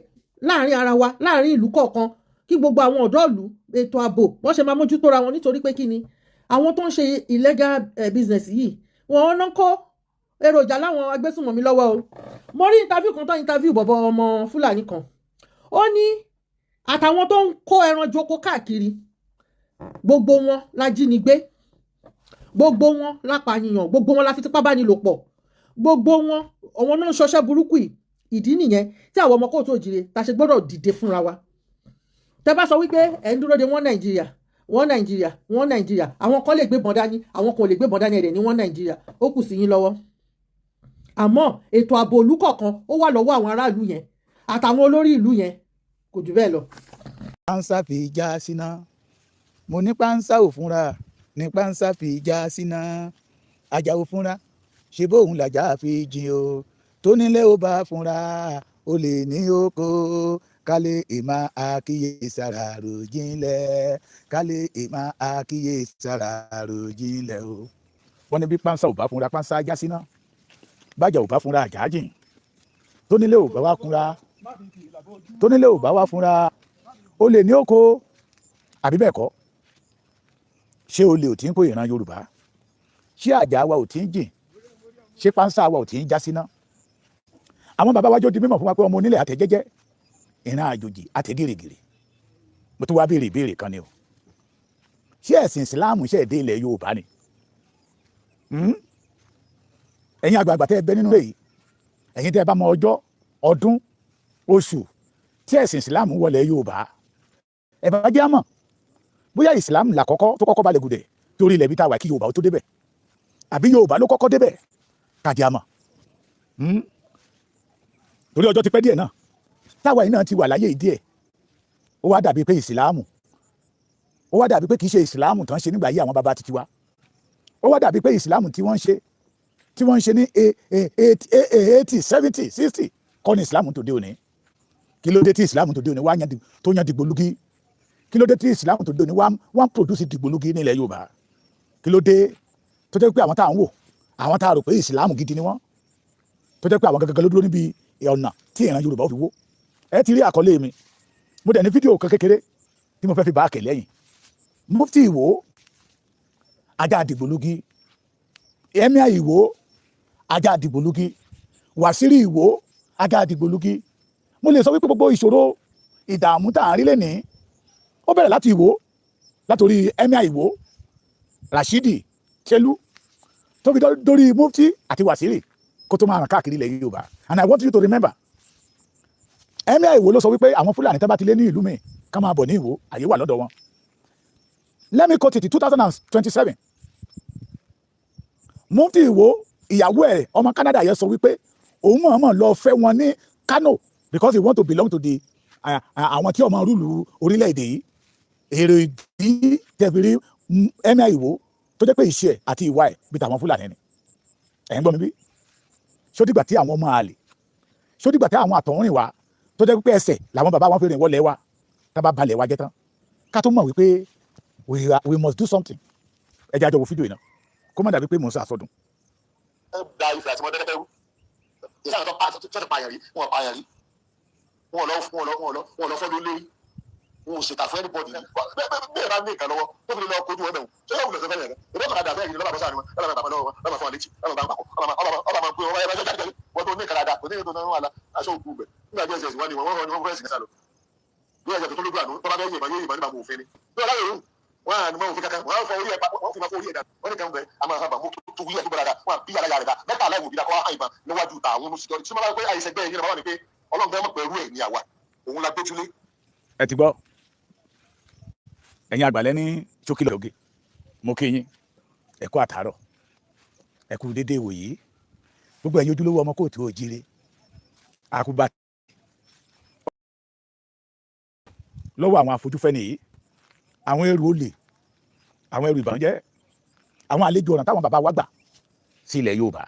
[SPEAKER 7] láàrin ara wa láàrin ìlú kọ̀ọ̀kan kí gbogbo àwọn ọ̀dọ́ ìlú ètò ààbò wọ́n ṣe máa mójútó ra wọn nítorí pé kí ni àwọn tó ń ṣe illegal business yìí wọ́n ná kó èròjà láwọn agbésùnmọ̀mí lọ́wọ́ o mo rí interview kan tó interview bọ̀bọ̀ ọmọ Fúlàní kan ó ní àtàwọn tó ń kó ẹran joko káàkiri gbogbo wọn la jínigbé gbogbo wọn la pànìyàn gbogbo wọn la fi tipá bá ní lò pọ̀ gbogbo wọn àwọn náà ń ṣọṣẹ́ burúkú yìí ìdí nìyẹn tí àwọn ọmọ kóòtù òjìrè ta ṣe gbọ́dọ̀ dìde fúnra wa tẹ́ bá sọ wípé ẹ̀ ń dúró de wọ́n Nàìjíríà àwọn kan lè gbébọn dání àwọn kan ò lè gbébọn dání ẹ̀rẹ̀ ní wọ́n Nàìjíríà ó kù sí yín lọ́wọ́ àmọ́ ètò ààbò ìlú kọ̀ọ̀kan ó wà lọ́wọ́ àwọn aráàlú yẹn àtàwọn olórí ìlú yẹn kò jù bẹ́ẹ̀ lọ.
[SPEAKER 8] pánsá fi já síná mo ní pánsá ò fúnra ní pánsá fi já síná ajá ò fúnra ṣe bóun làjà fi jìn o tó nílé ó bá fúnra ó lè ní oko kálé ìmọ̀ àkíyèsára ròjìnlẹ̀ kálé ìmọ̀ àkíyèsára ròjìnlẹ̀ o. wọ́n ní bí pánsá ò bá fúnra pánsá já síná bájà ò bá fúnra àjà jìn tó nílé ò bá wá fúnra tó nílé ò bá wá fúnra ó lè ní oko àbí bẹ́ẹ̀ kọ́ ṣé olè ò tí ń kó ìran Yorùbá ṣé àjà wa ò tí ń jìn ṣé pánsá wa ò tí ń já síná àwọn bàbá wa jọ di mímọ̀ fún wa pé ọmọ onílẹ̀ àtẹ̀jẹ́jẹ́ ìran àjòjì àtẹ̀gìrìgìrì mo tún wá béèrè ìbéèrè kan ni o ṣé ẹ̀sìn ìsìláàmù ṣe èdè ilẹ̀ Yorùbá ni ẹ̀yin àgbààgbà tẹ́ ẹ bẹ nínú èyí ẹ̀yin tẹ́ ẹ bá mọ ọjọ́ ọdún oṣù tí ẹ̀sìn ìsìláàmù wọlé Yorùbá ẹ bá jẹ́ àmọ́ bóyá ìsìláàmù làkọ́kọ́ tó kọ́kọ́ balẹ̀ gùdẹ̀ torí ilẹ̀ bí tá a wà kí Yorùbá ó tó débẹ̀ àbí Yorùbá ló kọ́kọ́ débẹ̀ káàdì àmọ́ torí ọjọ́ ti pẹ́ díẹ̀ náà táwa yìí náà ti wà láyé díẹ̀ ó wá dàbí pé ìsìláàmù ó wá dàbí pé kì í ṣe ìsìláàmù tán ṣe nígbà yí àwọn bàbá titi wa ó wá dàbí pé ìsìláàmù tí wọ́n ń ṣe ní 80 70 60 kọ́ ni ìsìláàmù tó dé òní kí ló dé tí ìsìláàmù tó dé òní tó yan dìgbòlugi kí ló dé tí ìsìláàmù tó dé òní wá ń produce dìgbòlugi nílẹ̀ Yorùbá kí ló dé tó jẹ́ pé àwọn tá à ń wò àwọn tá a rò pé ìsìláàmù gidi ni wọ́n tó jẹ́ pé àwọn gẹ́gẹ́ ló dúró níbi ọ̀nà tí ìran Yorùbá ó fi wó ẹ ti rí àkọlé mi mo dẹ̀ ní fídíò kan kékeré tí mo fẹ́ fi bá a kẹ̀ lẹ́yìn Mufti Ìwó ajá dìgbòlugi Emir Ìwó ajá dìgbòlugi Wàsírí Ìwó ajá dìgbòlugi mo lè sọ wípé gbogbo ìṣòro ìdààmú tá à ń rí lẹ́nìí ó bẹ̀rẹ̀ láti Ìwó látòrí Emir Ìwó Rashidi Telu tó fi dórí Mufti àti Wàsírí kó tó máa ràn káàkiri ilẹ̀ Yorùbá and I want you to remember Emir Ìwó ló sọ wípé àwọn Fúlàní tó bá ti lé ní ìlú mi ká máa bọ̀ ní Ìwó àyè wà lọ́dọ̀ wọn let me quote it 2027 Mufti Ìwó ìyàwó ẹ̀ ọmọ Canada yẹn sọ wípé òun mọ̀ọ́mọ̀ lọ fẹ́ wọn ní Kano because he want to belong to the àwọn tí ọmọ rúlu orílẹ̀-èdè yìí èrè ìdí tẹ̀fìrí Emir Ìwó tó jẹ́ pé iṣẹ́ àti ìwà ẹ̀ bí tàwọn Fúlàní ni ẹ̀ ń gbọ́ mi bí sódìgbà tí àwọn ọmọ àlè sódìgbà tí àwọn àtọ̀húnrìn wa tó jẹ́ pé ẹsẹ̀ làwọn bàbá wọn fi rìn wọlé wa tá bá balẹ̀ wa jẹ́ tán ká tó mọ̀ wípé we must do something ẹ jẹ́ àjọ wo fídíò yìí náà kó má dàbí pé mò ń sọ àsọdùn.
[SPEAKER 3] ẹ gba ìfẹ́ àti mọ́tẹ́tẹ́ rú ìsáyà tó ti pààyàn rí wọn pààyàn rí wọn lọ fọdún lé wọn ò ṣètà fún ẹnìbọdì bẹ́ẹ̀ bá ní ìkan lọ́wọ́ tó fi lọ kojú wọn bẹ̀rù tó yẹ wùlọ sọfẹ yẹn ìbọn kan dàbẹ yìí lọ́ba bọ́sà ni wọn lọ́ba bàbá lọ́wọ́ lọ́ba fún àlejò lọ́ba bá ń pàkó ọba máa ń pè wọn wáyé bá jẹ́ jáde wọ́n tó ní ìkan dáadáa kò ní ìkan náà aṣọ òkú bẹ̀ nígbà díẹ̀ sẹ́sì wọn ni wọ́n fẹ́ẹ́ sìn sálọ bí ẹ̀jẹ̀ tó lójú àná tó bá bẹ́ẹ̀ yìnbọn yé yìnbọn nígbà mọ̀ òfin ni bí ọ̀la yòówù wọn à ní mọ̀ òfin kankan wọn fọ orí ẹ̀ wọ́n fi máa fọ orí ẹ̀ dá wọ́n ní kan bẹ̀ a máa sábà mú tó wúyẹ̀ tó bẹ̀rẹ̀ dá wọn bí yàrá yàrá dá mẹ́ta aláìwò bí dakọ́ àyìnbọn níwájú ta àwọn olùsìtọ́ tí wọ́n bá gbé àyẹ̀sẹ̀ gbẹ́ yìí náà ni pé ọlọ́run mọ̀ pẹ̀lú ẹ̀ ní àwa òun la gbójúlé.
[SPEAKER 8] ẹ ti gbọ́ ẹ̀yin àgbàlẹ́ ní ṣókí lọ́gẹ́ mo kí yín ẹ kú àtàárọ̀ ẹ kú déédéé wòyí gbogbo ẹ̀yin ojúlówó ọmọ kóòtù òjíire àkúbà lọ́wọ́ àwọn afojúfẹ́ nìyí àwọn ẹrù olè àwọn ẹrù ìbànújẹ́ àwọn àlejò ọ̀nà táwọn bàbá wa gbà sí ilẹ̀ Yorùbá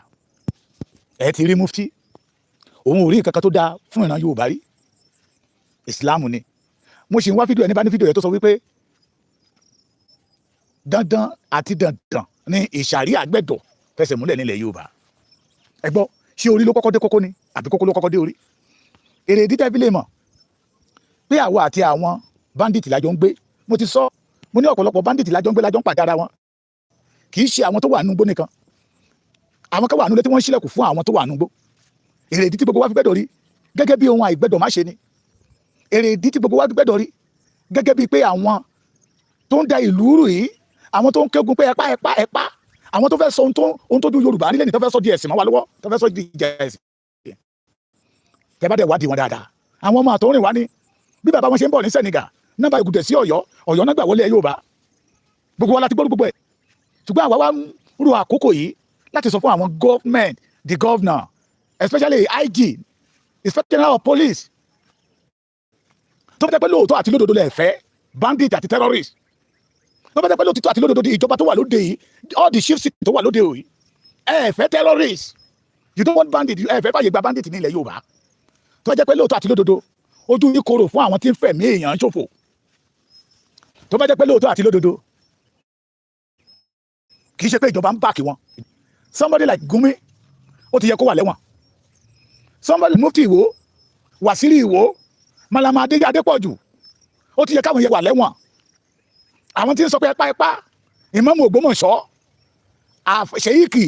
[SPEAKER 8] ẹ ti rí mufti òun ò rí nǹkan kan tó dáa fún ìran Yorùbá rí ìsìláàmù ni mo sì ń wá fídíò ẹni bá ní fídíò yẹn tó sọ wípé dandan àti dandan ni ìṣàrí àgbẹ̀dọ̀ fẹsẹ̀ múlẹ̀ nílẹ̀ Yorùbá ẹ gbọ́ ṣé orí ló kọ́kọ́ dé kókó ni àbí kókó ló kọ́kọ́ dé orí èrè dídẹ́ fi lè mọ̀ pé àwa àti àwọn bandit lájọ ń gbé mo ti sọ mo ní ọ̀pọ̀lọpọ̀ bandit lájọ ń gbé lájọ ń pàdé ara wọn kì í ṣe àwọn tó wà nínú igbó nìkan àwọn kan wà nílé tí wọ́n ń ṣílẹ̀kùn fún àwọn tó wà nínú igbó èrè ìdí tí gbogbo wa fi gbẹ́dọ̀ rí gẹ́gẹ́ bí ohun àìgbẹ́dọ̀ má ṣe ni èrè ìdí tí gbogbo wa fi gbẹ́dọ̀ rí gẹ́gẹ́ bí pé àwọn tó ń da ìlú rú yìí àwọn tó ń kégun pé ẹ̀pá àwọn tó fẹ́ sọ ohun tó dún Yorùbá nílẹ̀ ní tó fẹ́ sọ di ẹ̀sìn mọ́ wa lọ́wọ́ tó fẹ́ sọ di ìjà ẹ̀sìn tẹ́ bá dẹ̀ wádìí wọn dáadáa àwọn ọmọ àtọ̀rìn wa ní bí bàbá wọn ṣe ń bọ̀ ní Senegal nọ́mbà ìgùdẹ̀ sí Ọ̀yọ́ náà gbà wọlé Yorùbá gbogbo wa láti gbọ́ gbogbo ẹ̀ ṣùgbọ́n àwa wa ń ro àkókò yìí láti sọ fún àwọn government the governor especially IG inspector of police tó bá jẹ́ pé lóòótọ́ àti lódodo lẹ̀ fẹ́ bandit àti terrorist tó bá jẹ́ pé lóòótọ́ àti lódodo ìjọba tó wà lóde yìí all the chief tó wà lóde yìí ẹ fẹ́ terrorist you don't want bandit ẹ fẹ́ fàyè gba bandit ní ilẹ̀ Yorùbá tó bá jẹ́ pé lóòótọ́ àti lódodo ojú yìí korò fún àwọn tí ń fẹ̀mí èèyàn ṣòfò tó bá jẹ́ pé lóòótọ́ àti lódodo kì í ṣe pé ìjọba ń báàkì wọn somebody like Gumi ó ti yẹ kó wà lẹ́wọ̀n somebody Mufti Ìwó Wàsílì Ìwó Malama Adépọ̀jù ó ti yẹ káwọn yẹ wà lẹ́wọ̀n àwọn tí ń sọ pé ẹpá Ìmáàmù Ògbómọ̀ṣọ́ Ṣèyíkì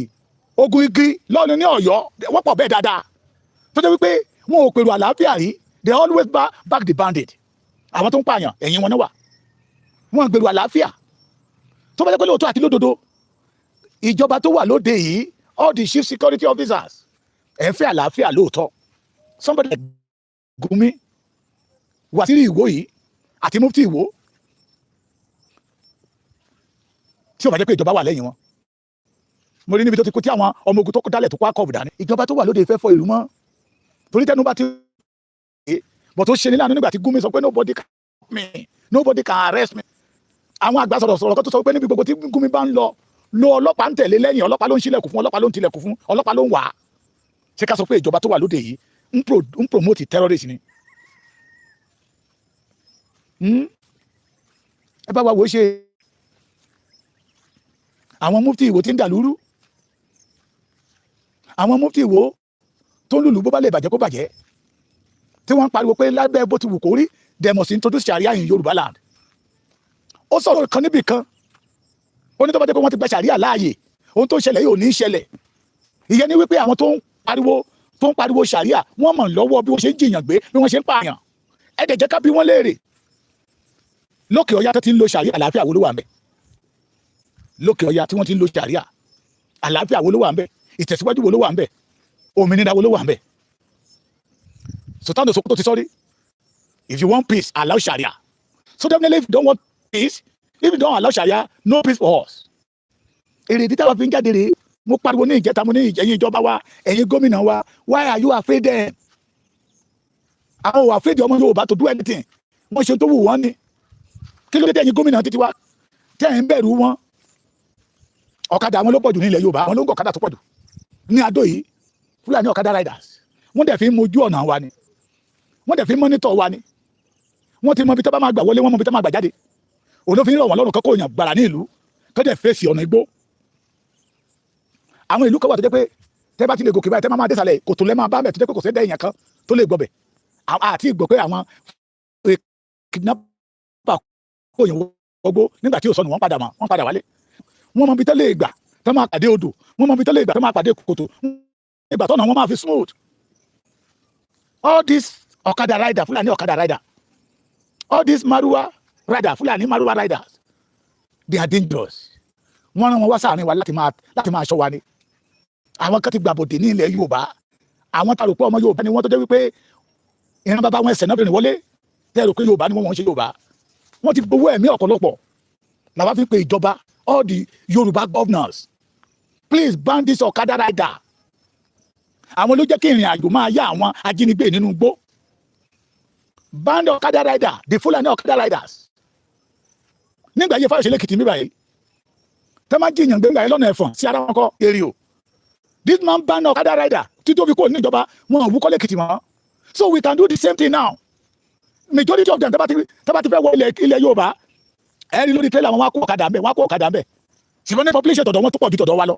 [SPEAKER 8] Ogun Igi lọ́ọ̀nù ní Ọ̀yọ́ wọ́n pọ̀ bẹ́ẹ̀ dáadáa tó jẹ́ wípé wọn ò pèrò àlàáfíà rí they always back the bandit àwọn tó ń pààyàn ẹ̀yìn wọn náà wà wọn gbèrò àlàáfíà tó bá jẹ́ pé lóòótọ́ àti lódodo ìjọba tó wà lóde yìí all the chief security officers ẹ̀ ń fẹ́ àlàáfíà lóòótọ́ somebody like Gumi Wàsílì Ìwó yìí àti Mufti Ìwó tí ó bá jẹ́ pé ìjọba wà lẹ́yìn wọn mo rí níbi tó ti kó tí àwọn ọmọ ogun tó kó dálẹ̀ tó kó akọ́ọ̀bù dání ìjọba tó wà lóde ìfẹ́ fọ ìlú mọ́ torí tẹnu bá ti bọ̀ tó ṣe ní láàánú nígbà tí Gumi sọ pé nobody can arrest me àwọn àgbà sọ̀rọ̀ kan tó sọ pé níbi gbogbo tí Gumi bá ń lọ ọlọ́pàá ń tẹ̀lé lẹ́yìn ọlọ́pàá ló ń ṣílẹ̀kùn fún ọlọ́pàá ló ń tilẹ̀kùn fún ọlọ́pàá ló ń wà á ṣé ká sọ pé ìjọba tó wà lóde yìí ń promote terrorist ni ẹ bá wa wò ó ṣe àwọn Mufti Ìwó tí ń dàlúrú àwọn Mufti Ìwó tó ń lùlù bó bá lè bàjẹ́ kó bàjẹ́ tí wọ́n ń pariwo pé lábẹ́ bó ti wù kó rí they must introduce Sharia in Yorùbá land ó sọ̀rọ̀ kan níbì kan ó ní tó bá jẹ́ pé wọ́n ti gba Sharia láàyè ohun tó ń ṣẹlẹ̀ yìí ò ní í ṣẹlẹ̀ ìyẹn ni wípé àwọn tó ń pariwo Sharia wọ́n mọ̀ lọ́wọ́ bí wọ́n ṣe ń jìyàn gbé bí wọ́n ṣe ń pààyàn ẹ dẹ̀ jẹ́ ká bí wọ́n léèrè lókè Ọya tó ti ń lo Sharia àlàáfíà wo ló wà ń bẹ̀ lókè Ọya tí wọ́n ti ń lo Sharia àlàáfíà wo ló wà ń bẹ̀ ìtẹ̀síwájú wo ló wà ń bẹ̀ òmìnira wo ló wà ń bẹ̀ Sultan Sokoto ti sọ́rí if you want peace allow Sharia so definitely if you don't want peace if you don't allow Sharia no peace for us èrè ìdí táwa fi ń jáde rèé mo pariwo ní ìjẹta mo ní ẹ̀yin ìjọba wa ẹ̀yin gómìnà wa why are you afraid then àwọn ò afraid ọmọ Yorùbá to do anything wọ́n ṣe tó wù wọ́n ni kí ló dé tẹ̀yìn gómìnà títí wa tẹ̀yìn bẹ̀rù wọn ọ̀kadà àwọn ló pọ̀jù ní ilẹ̀ Yorùbá àwọn ló ń gọ̀ ọ̀kadà tó pọ̀jù ní Adó yìí Fúlàní ọ̀kadà riders wọ́n dẹ̀ fi ń mojú ọ̀nà wa ni wọ́n dẹ̀ fi ń mọ́nítọ̀ wa ni wọ́n ti mọ ibi tó bá máa gbà wọlé wọ́n mọ ibi tó máa gbà jáde olófin rọ̀ wọ́n lọ́rùn kọ́kọ́ òyìn gbàrà ní ìlú tó dẹ̀ fèsì ọ̀nà igbó àwọn ìlú kan wà tó jẹ́ pé tẹ́ bá ti lè gòkè báyìí tẹ́ máa dé sàlẹ̀ kòtò lẹ́ máa bá bẹ̀ tó jẹ́ pé kò sí dẹ́yìn kan tó lè gbọ́bẹ̀ àti ìgbọ́ pé àwọn kidnapper òyìn wọgbó nígbà tí ò sọnù wọ́n padà wálé wọ́n mọ ibi tó lè gbà tó máa pàdé odò wọ́n mọ ibi tó lè gbà tó máa pàdé kòtò ìgbà tọ́nà wọn máa fi smooth all this ọ̀kadà rider Fúlàní ọ̀kadà rider all this Marua rider Fúlàní Marua riders they are dangerous wọ́n rán wọn wá sáàrin wa láti máa ṣọ́ wa ni àwọn kan ti gbàbọ̀dé ní ilẹ̀ Yorùbá àwọn tá a rò pé ọmọ Yorùbá ni wọ́n tó jẹ́ wípé ìran bàbá wọn ẹsẹ̀ náà bẹ̀rẹ̀ wọlé tẹ́ rò pé Yorùbá ni wọ́n ṣe Yorùbá wọ́n ti gbowó ẹ̀mí ọ̀pọ̀lọpọ̀ làwọn fi pe ìjọba all the Yorùbá governors please ban this ọ̀kadà rider àwọn ló jẹ́ kí ìrìn àjò máa yá àwọn ajínigbé nínú igbó ban the ọ̀kadà rider the Fúlàní ọ̀kadà riders nígbà yẹ Fáyọ̀ṣe lẹ́kìtì mi báyìí tẹ́ máa jiyàn gbẹ̀ngà yẹn lọ́nà ẹ̀fọ̀n sí ara wọn kọ́ èrè o this man ban ọ̀kadà rider títí ó fi kó ní ìjọba wọn ò wúkọ́ lẹ́kìtì mọ́ so we can do the same thing now majority of them tẹ́ bá ti fẹ́ wọ ilẹ̀ Yorùbá ẹ̀rí lórí tẹ́lẹ̀ àwọn wọn kó ọ̀kadà ń bẹ̀ ṣùgbọ́n ní population tọ̀dọ̀ wọn tó pọ̀ ju tọ̀dọ̀ wa lọ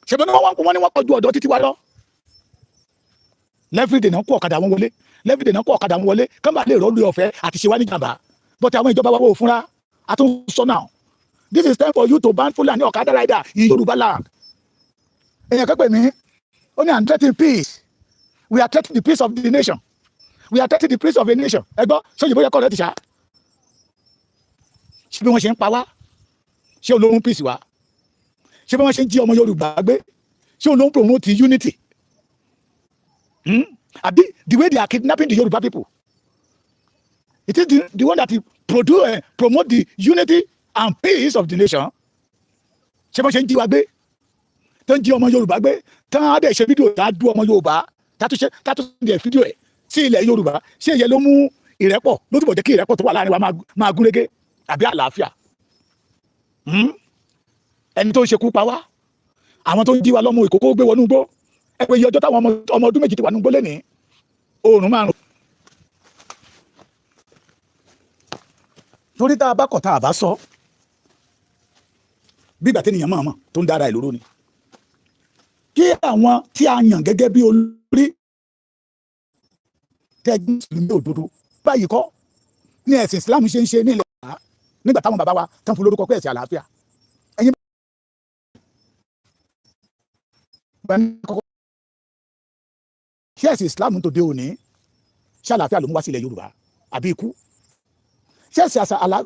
[SPEAKER 8] ṣùgbọ́n ní wọ́n pọ̀ ju ọ̀dọ̀ títí wa lọ lẹ́fìdè náà kó ọ̀kadà wọn wọlé kán bá lè rọ́ọ̀lù ọ̀fẹ́ àti ṣe wá ní jàmbá but àwọn ìjọba wa wò fúnra a tún sọ now this is time for you to ban Fúlàní ọ̀kadà rider in Yorùbá land èèyàn kẹ́pẹ́ mi ó ní I'm threatening peace we are threatening the peace of the nation we are threatening the peace of a nation ẹgbọ́ sóyìnbó yẹ kọ́ rẹ ti ṣá ṣé bí wọ́n ṣe ń pa wá ṣé olóhùn peace wa ṣé bí wọ́n ṣe ń jí ọmọ Yorùbá gbé ṣé olóhùn promote unity àbí the way they are kidnapping the Yorùbá people it is the one that promote the unity and peace of the nation ṣé bí wọ́n ṣe ń jí wa gbé tó ń jí ọmọ Yorùbá gbé tó ń adé ṣe fídíò tá a dú ọmọ Yorùbá tá tó ń dẹ̀ fídíò ẹ̀ sí ilẹ̀ Yorùbá ṣé ìyẹn ló mú ìrẹ́pọ̀ ló túbọ̀ jẹ́ kí ìrẹ́pọ̀ tó wà láàrin wa máa gúnrégé àbí àlàáfíà ẹni tó ń ṣekú pa wá àwọn tó ń jí wa lọ́mọ ìkókó gbé wọnú igbó ẹ pé iye ọjọ́ táwọn ọmọ ọdún méjì ti wà nínú igbó lẹ́nìí oòrùn márùn. torí tá a bá kọ̀ tá a bá sọ bí ìgbà tẹ́nìyàn mọ̀ tó ń dára ẹ̀ lóró ni kí àwọn tí a yàn gẹ́gẹ́ bí olórí tẹ́gbẹ́ mùsùlùmí òdodo báyìí kọ́ ní ẹ̀sìn Islam ṣe ń ṣe ní ilẹ̀ Yorùbá nígbà táwọn bàbá wa tán fún lórúkọ pé ẹ̀sìn àlàáfíà ẹ̀yin ṣé ẹ̀sìn Islam tòde òní ṣé àlàáfíà ló mú wá sí ilẹ̀ Yorùbá àbí ikú ṣé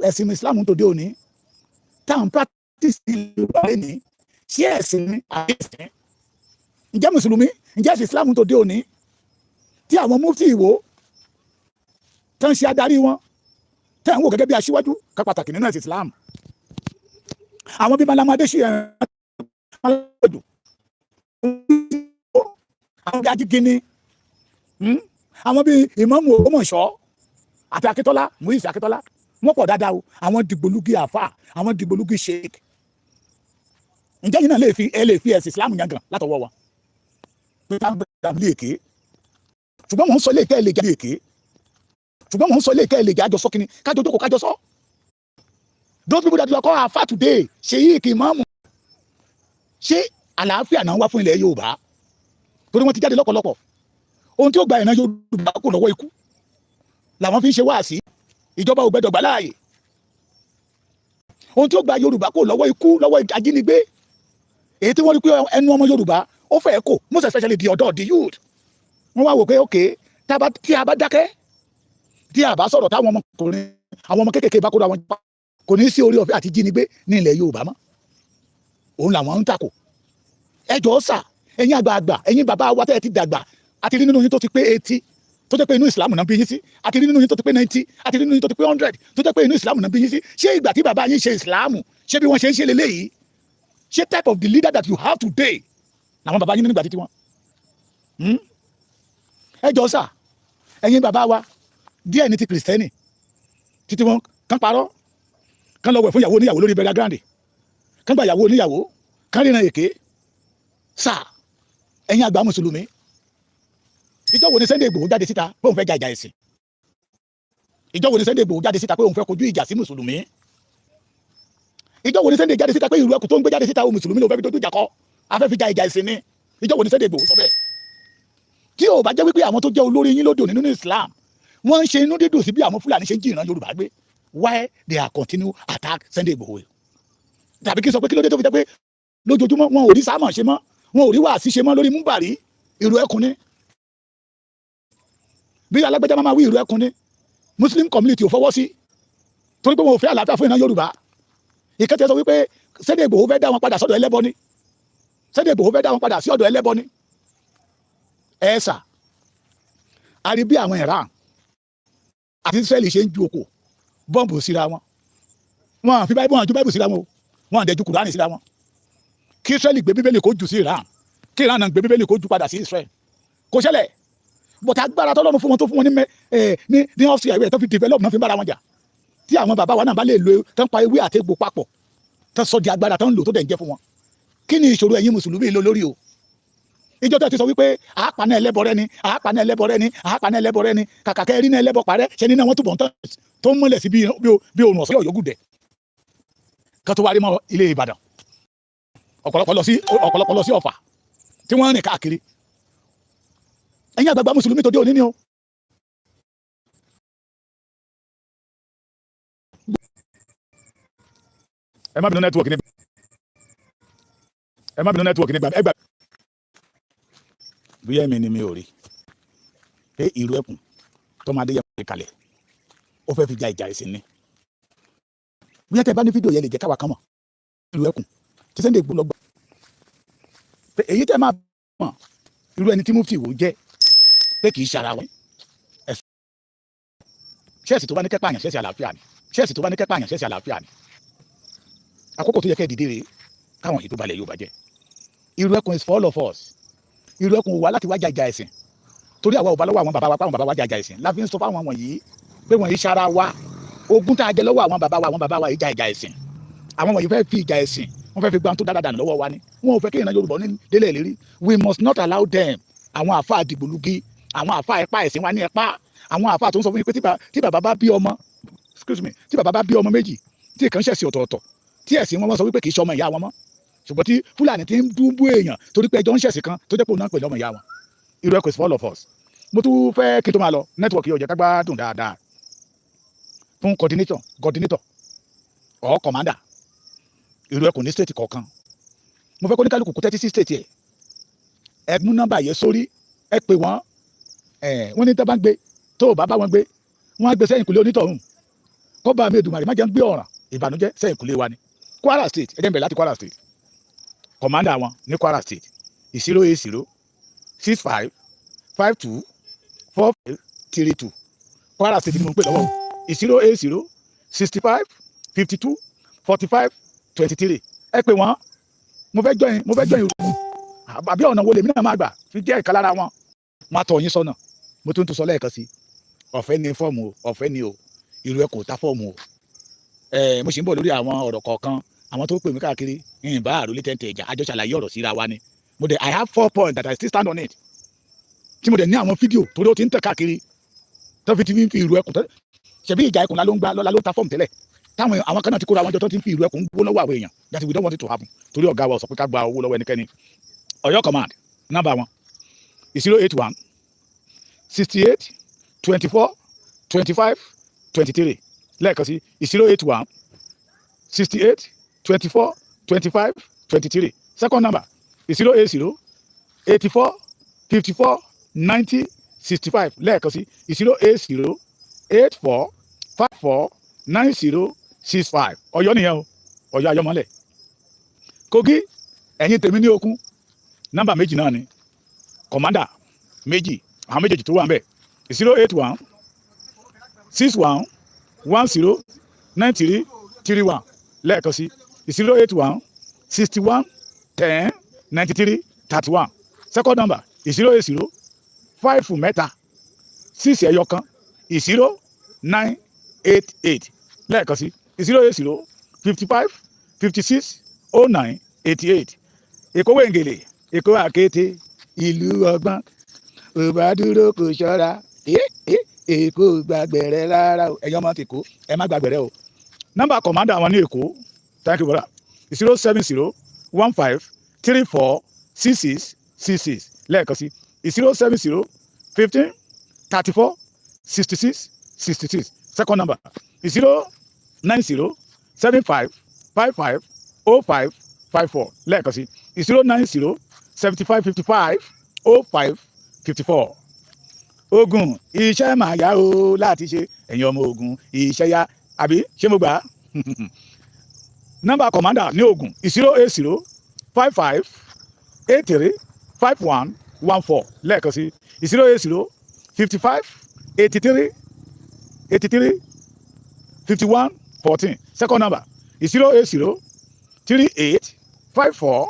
[SPEAKER 8] ẹ̀sìn Islam tòde òní táwọn practice ilẹ̀ Yorùbá rẹ̀ ní ṣé ẹ̀sìn ní àbí ẹ̀sìn ǹjẹ́ mùsùlùmí ǹjẹ́ ẹ̀sìn Islam tòde òní tí àwọn mufti Ìwó tán ṣe adarí wọn tẹ́ ń wò gẹ́gẹ́ bí aṣíwájú ká pàtàkì nínú ẹ̀sìn Islam àwọn bíi Mallam Adéṣíyàn àwọn bíi Ajígini àwọn bíi Ìmáàmù Ògbómọ̀ṣọ́ àti Akíntọ́lá Muiz Akíntọ́lá wọ́n pọ̀ dáadáa o àwọn dìgbòlugi àfà àwọn dìgbòlugi sheik ǹjẹ́ yìí náà lè fi ẹ̀sìn Islam yangàn látọwọ́ wọn pé ká gbé èké ṣùgbọ́n mò ń sọ ilé ìkẹ́ ìlẹ̀jà èké ṣùgbọ́n mò ń sọ ilé ìkẹ́ ìlẹ̀jà àjọsọ kínní kájọ jókòó kájọ sọ those people that you are called àfà today ṣe yí kì í máa mú ṣé àlàáfíà náà wá fún ilẹ̀ Yorùbá torí wọ́n ti jáde lọ́pọ̀lọpọ̀ ohun tí ó gba ìran Yorùbá kò lọ́wọ́ ikú làwọn fi ń ṣe wáàsí ìjọba ò gbẹdọ̀ gbà láàyè ohun tí ó gba Yorùbá kò lọ́wọ́ ikú lọ́wọ́ ajínigbé èyí tí wọ́n rí pé ẹnu ọmọ Yorùbá ó fẹ́ kò most especially the ọ̀dọ́ the youth wọ́n wá wò pé ok tí a bá dákẹ́ tí a bá sọ̀rọ̀ táwọn ọmọkùnrin àwọn ọmọ kéékèèké bá kó ra wọn pa kò ní sí orí ọ̀fẹ́ àti jínigbé ní ilẹ̀ Yorùbá mọ́ òun làwọn ń takò ẹjọ́ sà ẹ̀yin àgbààgbà ẹ̀yin bàbá wa tẹ́ ẹ ti dàgbà àti rí nínú yín tó ti pé 80 tó jẹ́ pé inú Islam náà bí yín sí àti rí nínú yín tó ti pé 90 àti rí nínú yín tó ti pé 100 tó jẹ́ pé inú Islam náà bí yín sí ṣé ìgbà tí bàbá yín ṣe Islam ṣé bí wọ́n ṣe ń ṣe lélẹ́yìí ṣé type of the leader that you have today làwọn bàbá yín nígbà títí wọn ẹ jọ sà ẹ̀yin bàbá wa díẹ̀ ní ti kìrìsìtẹ́nì títí wọn kàn parọ́ kàn lọ wẹ̀ fún ìyàwó oníyàwó lórí bẹ̀rẹ̀ grande kàn gba ìyàwó oníyàwó kàn ríran èké sà ẹ̀yin àgbà mùsùlùmí ìjọ wo ni Sunday Igboho jáde síta pé òun fẹ́ ja ìjà ẹ̀sìn ìjọ wo ni Sunday Igboho jáde síta pé òun fẹ́ kojú ìjà sí mùsùlùmí ìjọ wo ni Sunday jáde síta pé ìlú ẹkùn tó ń gbé jáde síta òun mùsùlùmí ló fẹ́ fi dojú ìjà kọ afẹ́ fi ja ìjà ẹ̀sìn ni ìjọ wo ni Sunday Igboho sọ bẹ́ẹ̀ tí ò bá jẹ́ wípé àwọn tó jẹ́ olórí yín lódò nínú Islam wọ́n ń ṣe inú dídùn sí bí àwọn Fúlàní ṣe ń jí ìran Yorùbá gbé why they are continue attack Sunday Igboho tàbí kí n sọ pé kí ló dé tó fi jẹ́ pé lójoojúmọ́ wọn ò rí sáàmọ̀ ṣe mọ́ wọn ò rí wàásí ṣe mọ́ lórí múbàrí ìlú ẹkùn ni bí alágbèjà máa wí ìlú ẹkùn ni Muslim community ò fọwọ́ sí torí pé wọn ò fẹ́ àlàáfíà fún ìran Yorùbá ìkẹ́tẹ́ sọ wípé Sunday Igboho fẹ́ dá wọn padà sọ́dọ̀ ẹlẹ́bọ ni Sunday Igboho fẹ́ dá wọn padà sí ọ̀dọ̀ ẹlẹ́bọ ni ẹ̀ẹ́sà a rí bí àwọn Iran àti Israeli ṣe ń ju òkò bọ́ǹbù síra wọn wọn àfi báyìí wọn àjú báyìí síra wọn o wọn àdẹ́jú Kùránì síra wọn kí Israeli gbé Bíbélì kó jù sí Iran kí Iran náà gbé Bíbélì kó jù padà sí Israel kò ṣẹlẹ̀ bọ̀tà agbára tọ́lọ́run fún wọn tó fún wọn ní ọ́fíìsì ẹ̀wẹ̀ tó fi develop náà fi bára wọn jà tí àwọn bàbá wa náà bá lè lo tó ń pa ewé àti egbò papọ̀ tó sọ di agbára tó ń lò tó dẹ̀ ń jẹ́ fún wọn kí ni ìṣòro ẹ̀yin mùsùlùmí ló lórí o ìjọ tó ti sọ wípé àápàná ẹlẹ́bọrẹ́ ni àápàná ẹlẹ́bọrẹ́ ni àápàná ẹlẹ́bọrẹ́ ni kàkà kẹ́ rí ní ẹlẹ́bọ parẹ́ ṣe ní náà wọ́n túbọ̀ ń tán tó ń mọ́lẹ̀ sí bí òrùn ọ̀sán yóò gùdẹ̀ ká tó wá rí mọ́ ilé Ìbàdàn ọ̀pọ̀lọpọ̀ lọ sí Ọ̀fà tí wọ́n rìn káàkiri ẹ̀yin àgbààgbà mùsùlùmí tó dé òní ni o. ẹ má bínú nẹ́tíwọ̀kì nígbà ẹgbà bóyá èmi ni mi ò rí pé ìlú ẹkùn tó máa dé yẹ kó kalẹ̀ ó fẹ́ fi ja ìjà ẹ̀sìn ni bóyá tẹ bá ní fídíò yẹn lè jẹ́ káwa kan mọ̀ ìlú ẹkùn tí Sunday Igboho lọ gbà pé èyí tẹ máa mọ̀ irú ẹni tí Mufti Ìwó jẹ́ pé kì í ṣara wọn ṣẹ́ẹ̀sì tó bá ní kẹ́pààyàn ṣẹ́ẹ̀sì àlàáfíà ni ṣẹ́ẹ̀sì tó bá ní kẹ́pààyàn ṣẹ́ẹ̀sì àlàáfíà ni àkókò tó yẹ kẹ́ dìde rèé káwọn èyí tó balẹ̀ yóò bàjẹ́ ìlú ẹkùn is for all of us ìlú ẹkùn wà láti wá jàjà ẹ̀sìn torí àwa ò bá lọ́wọ́ àwọn bàbá wa pàwọn bàbá wa jàjà ẹ̀sìn láfi ń sọ fáwọn wọ̀nyí pé wọ́n yìí ṣara wa ogún tá a jẹ lọ́wọ́ àwọn bàbá wa yìí jà ìjà ẹ̀sìn àwọn wọ̀nyí fẹ́ fi ìjà ẹ̀sìn wọ́n fẹ́ fi gbọ́n tó dáadáa dànù lọ́wọ́ wa ni wọn ò fẹ́ kí ìran Yorùbá ní délé ìlérí we must not allow them àwọn àfa àdìgbòlugi àwọn àfa ẹ̀pá ẹ̀sìn wa ní ẹ̀pá àwọn àfa tó ń sọ fún mi pé tí bàbá bá bí ọmọ excuse me tí bàbá bá bí ọmọ méjì tí ìkan ṣẹ̀sìn ọ̀tọ̀ọ̀tọ̀ tí ẹ̀sìn wọn sọ wípé kì í ṣe ọmọ ìyá wọn mọ́ ṣùgbọ́n tí Fúlàní ti ń dúbú èèyàn torí pé ẹjọ́ ń ṣẹ̀sìn kan tó jẹ́ pé òun náà pẹ̀lú ọmọ ìyá wọn irú ẹ̀kọ́ is for all of us mo tún fẹ́ kí n tó máa lọ nẹ́tíwọ̀kì yóò jẹ́ ká gbádùn dáadáa fún coordinator or commander irú ẹ̀kọ́ ní state kọ̀ọ̀kan mo fẹ́ kó ní kálukú kó tẹ́tí sí state yẹ ẹ mú nọ́mbà yẹn sórí ẹ pè wọ́n wọ́n ní tẹ́ bá ń gbé tó o bá bá wọn gbé wọ́n á gbé sẹ́yìn kùlé onítọ̀hún kó bá mi Èdùmàrè má jẹ́ ń gbé ọ̀ràn ìbànújẹ́ sẹ́yìn kùlé wa ni Kwara state ẹ jẹ́ ń bẹ̀rẹ̀ láti Kwara state commander wọn ní Kwara state 080 65 52 4532 Kwara state ni mo ń pè lọ́wọ́ 080 65 52 45 23 ẹ pè wọ́n mo fẹ́ join ìrùkù àbí ọ̀nà wo lèmi náà máa gbà fi jẹ́ ìka lára wọn wọn á tọ́ yín sọ́nà mo tún sọ lẹ́ẹ̀kan sí ọ̀fẹ́ ni fọ́ọ̀mù o ọ̀fẹ́ ni o ìlú ẹ̀kọ́ ta fọ́ọ̀mù o mo sì ń bọ̀ lórí àwọn ọ̀rọ̀ kọ̀ọ̀kan àwọn tó pè mí káàkiri ìyìnbá àròlé tẹ́ǹtẹ̀ ìjà àjọ ṣàlàyé ọ̀rọ̀ síra wa ni I have 4 points that I still stand on it tí mo dẹ̀ ní àwọn fídíò torí ó ti ń tẹ̀ káàkiri tó fi ti fi ìlú ẹkùn ṣebí ìjà ẹkùn lọ́la ló ta fọ́ọ̀mù tẹ́lẹ̀ táwọn àwọn kan náà ti kóra àwọn jọ tó ti ń fi ìlú ẹkùn gbó lọ́wọ́ àwọn èèyàn that we don't want it to happen torí ọ̀gá wa sọ pé ká gba owó lọ́wọ́ ẹnikẹ́ni Ọ̀yọ́ command nọ́mbà wọn 081 68 24 25 23 lẹ́ẹ̀kan sí 081 68 24 25 23 second number 080 84 54 90 65 lẹ́ẹ̀kan sí 080 84 54 90 65 Ọ̀yọ́ nìyẹn o Ọ̀yọ́ ayọ́mọ́lẹ̀ Kogi ẹ̀yin tèmi ní okun nọ́mbà méjì náà ni commander méjì àwọn méjèèjì tó wà ń bẹ̀ 081 61 10 93 31 lẹ́ẹ̀kan sí 081 61 10 93 31 second number 080 5 mẹ́ta 6 ẹyọ kan 0988 lẹ́ẹ̀kan sí 080 55 56 09 88 èkó wẹ̀ngèlè èkó àkété ìlú ọgbọ́n òbá dúró kò ṣọ́ra èkó gbàgbẹ̀rẹ̀ rárá o ẹ̀yọ́ máa ti kó ẹ má gbàgbẹ̀rẹ̀ o nọ́mbà kọ̀mándà wọn ní èkó thank you brother 070 15 34 66 66 lẹ́ẹ̀kan sí 070 15 34 66 66 second number 090 75 55 05 54 lẹ́ẹ̀kan sí 090 75 55 05 54. Ogun iṣẹ́ máa yá o láti ṣe ẹ̀yin ọmọ ogun iṣẹ́ yá àbí ṣé mo gbà á nọ́mbà kọ̀mándà ní ogun 080 55 83 51 14 lẹ́ẹ̀kan sí 080 55 83 83 51 14 second number 080 38 54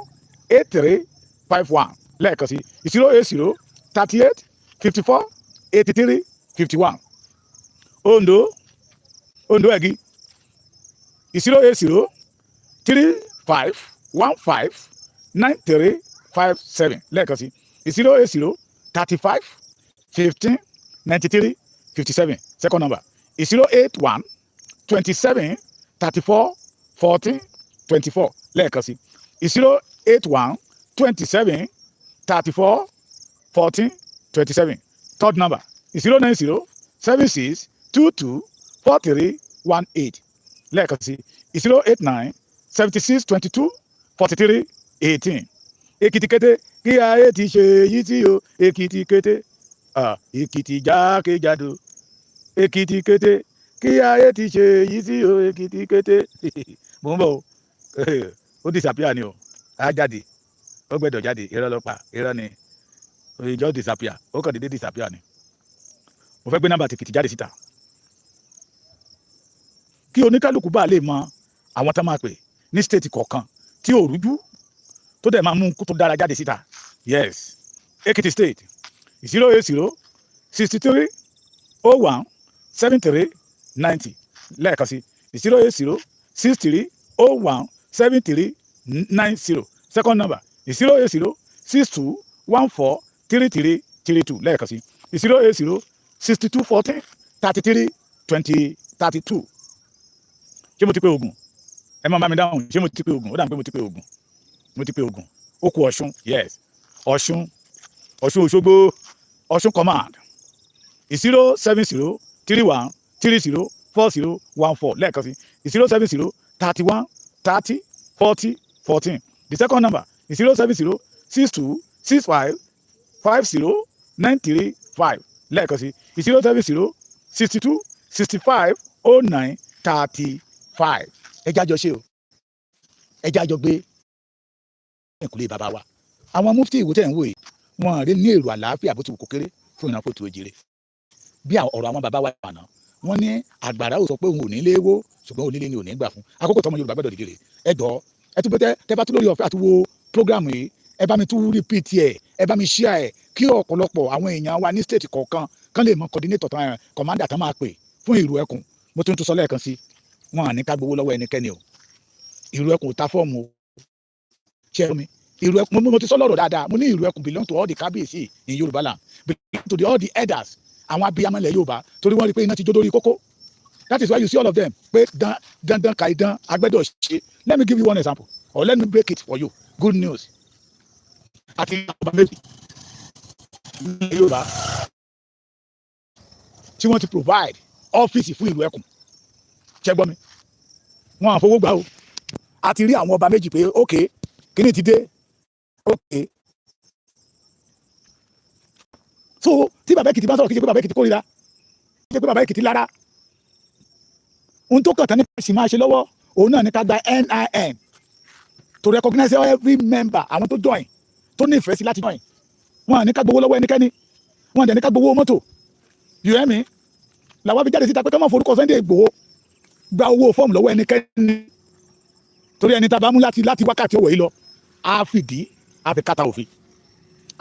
[SPEAKER 8] 83 51 lẹ́ẹ̀kan sí 080 38 54 83 51 Ondo Ẹ̀gí 080 35 15 93 57 lẹ́ẹ̀kan sí 080 35 15 93 57 second number 081 27 34 14 24 lẹ́ẹ̀kan sí 081 27 34 14 27 third number 090 76 22 43 18 lẹ́ẹ̀kan sí 089 76 22 43 18 Èkìtì kété kí ayé ti ṣe èyí tí o Èkìtì kété Èkìtì jákèjádò Èkìtì kété kí ayé ti ṣe èyí tí o Èkìtì kété mò ń bọ̀ ó disappear ni o á jáde ó gbẹ́dọ̀ jáde irọ́ ló pa irọ́ ni ìjọ disappear ó kàn déédéé disappear ni mo fẹ́ gbé nọ́mbà tìkìtì jáde síta kí oníkálukú bá lè mọ àwọn tá máa pè ní stéètì kọ̀ọ̀kan tí ò rújú tó dẹ̀ máa mú kó tó dára jáde síta yes Ekiti state 080 63 01 73 90 lẹ́ẹ̀kan sí 080 63 01 73 90 second number 080 62 14 33 32 lẹ́ẹ̀kan sí 080 62 14 33 20 32 ṣé mo ti pé Ògùn ẹ máa bá mi dáhùn ṣé mo ti pé Ògùn ó dà pé mo ti pé Ògùn ó kù Ọ̀ṣun yes Ọ̀ṣun Òṣogbo Ọ̀ṣun command 070 31 30 40 14 lẹ́ẹ̀kan sí 070 31 30 40 14 the second number 070 62 65 50 935 lẹ́ẹ̀kan sí 070 62 65 09 35 ẹjá jọ ṣe o ẹjá jọ gbé ìkúlé bàbá wa àwọn mufti ìwò tẹ̀ ń wò yìí wọn rí ní èrò àlàáfíà bó ti wù kó kéré fún ìnáwó tó jèrè bí ọ̀rọ̀ àwọn bàbá wa àná wọn ní àgbàrá ò sọ pé òun ò ní léwó ṣùgbọ́n onílé ni ò ní gbà fún àkókò tọmọ Yorùbá gbọ́dọ̀ dìde ẹ jọ ẹ tún bẹ́tẹ́ tẹ́ bá tún lórí ọ̀fẹ́ àti wo prógrámù yìí ẹ bá mi tún repeat ẹ bá mi share ẹ kí ọ̀pọ̀lọpọ̀ àwọn èèyàn wa ní state kọ̀ọ̀kan kán lè mọ coordinator tán commander tán máa pè fún ìrù ẹkùn mo tún sọ lẹ́ẹ̀kan sí wọn à ní ká gbowó lọ́wọ́ ẹnikẹ́ni o ìrù ẹkùn ta fọ́ọ̀mù o ṣe é mi ìrù ẹkùn mo ti sọ lọ́rọ̀ dáadáa mo ní ìrù ẹkùn belong to all the kábíyèsí in Yorùbá land belong to all the elders àwọn abiyamọ ilẹ̀ Yorùbá torí wọ́n rí pé iná ti jó dórí kókó that is why you see all of them pé dandan kàìdán agbẹ́dọ̀ ṣe let me give you one example or let me break it for you good news àti ọba méjì ní Yorùbá tí wọ́n ti provide ọ́fíìsì fún ìlú ẹkùn ṣẹ́gbọ́n mi wọ́n á fowó gbà o a ti rí àwọn ọba méjì pé ok kíní ti dé ok so tí bàbá Èkìtì bá sọ̀rọ̀ kí ṣe pé bàbá Èkìtì kórìíra kí ṣe pé bàbá Èkìtì lára ohun tó kàn tán ní pàṣẹ máa ṣe lọ́wọ́ òun náà ní ká gba NIN to recognize every member àwọn tó join tó ní ìfẹ́ sí láti join wọn à ní ká gbowó lọ́wọ́ ẹnikẹ́ni wọn à dẹ̀ ní ká gbowó mọ́tò you hear me làwọn fi jáde síta pé ká má forúkọ Sunday Igboho gba owó fọ́ọ̀mù lọ́wọ́ ẹnikẹ́ni torí ẹni tá a bá mú láti wákàtí ọ̀wọ̀ yìí lọ á fìdí á fi kàtà òfin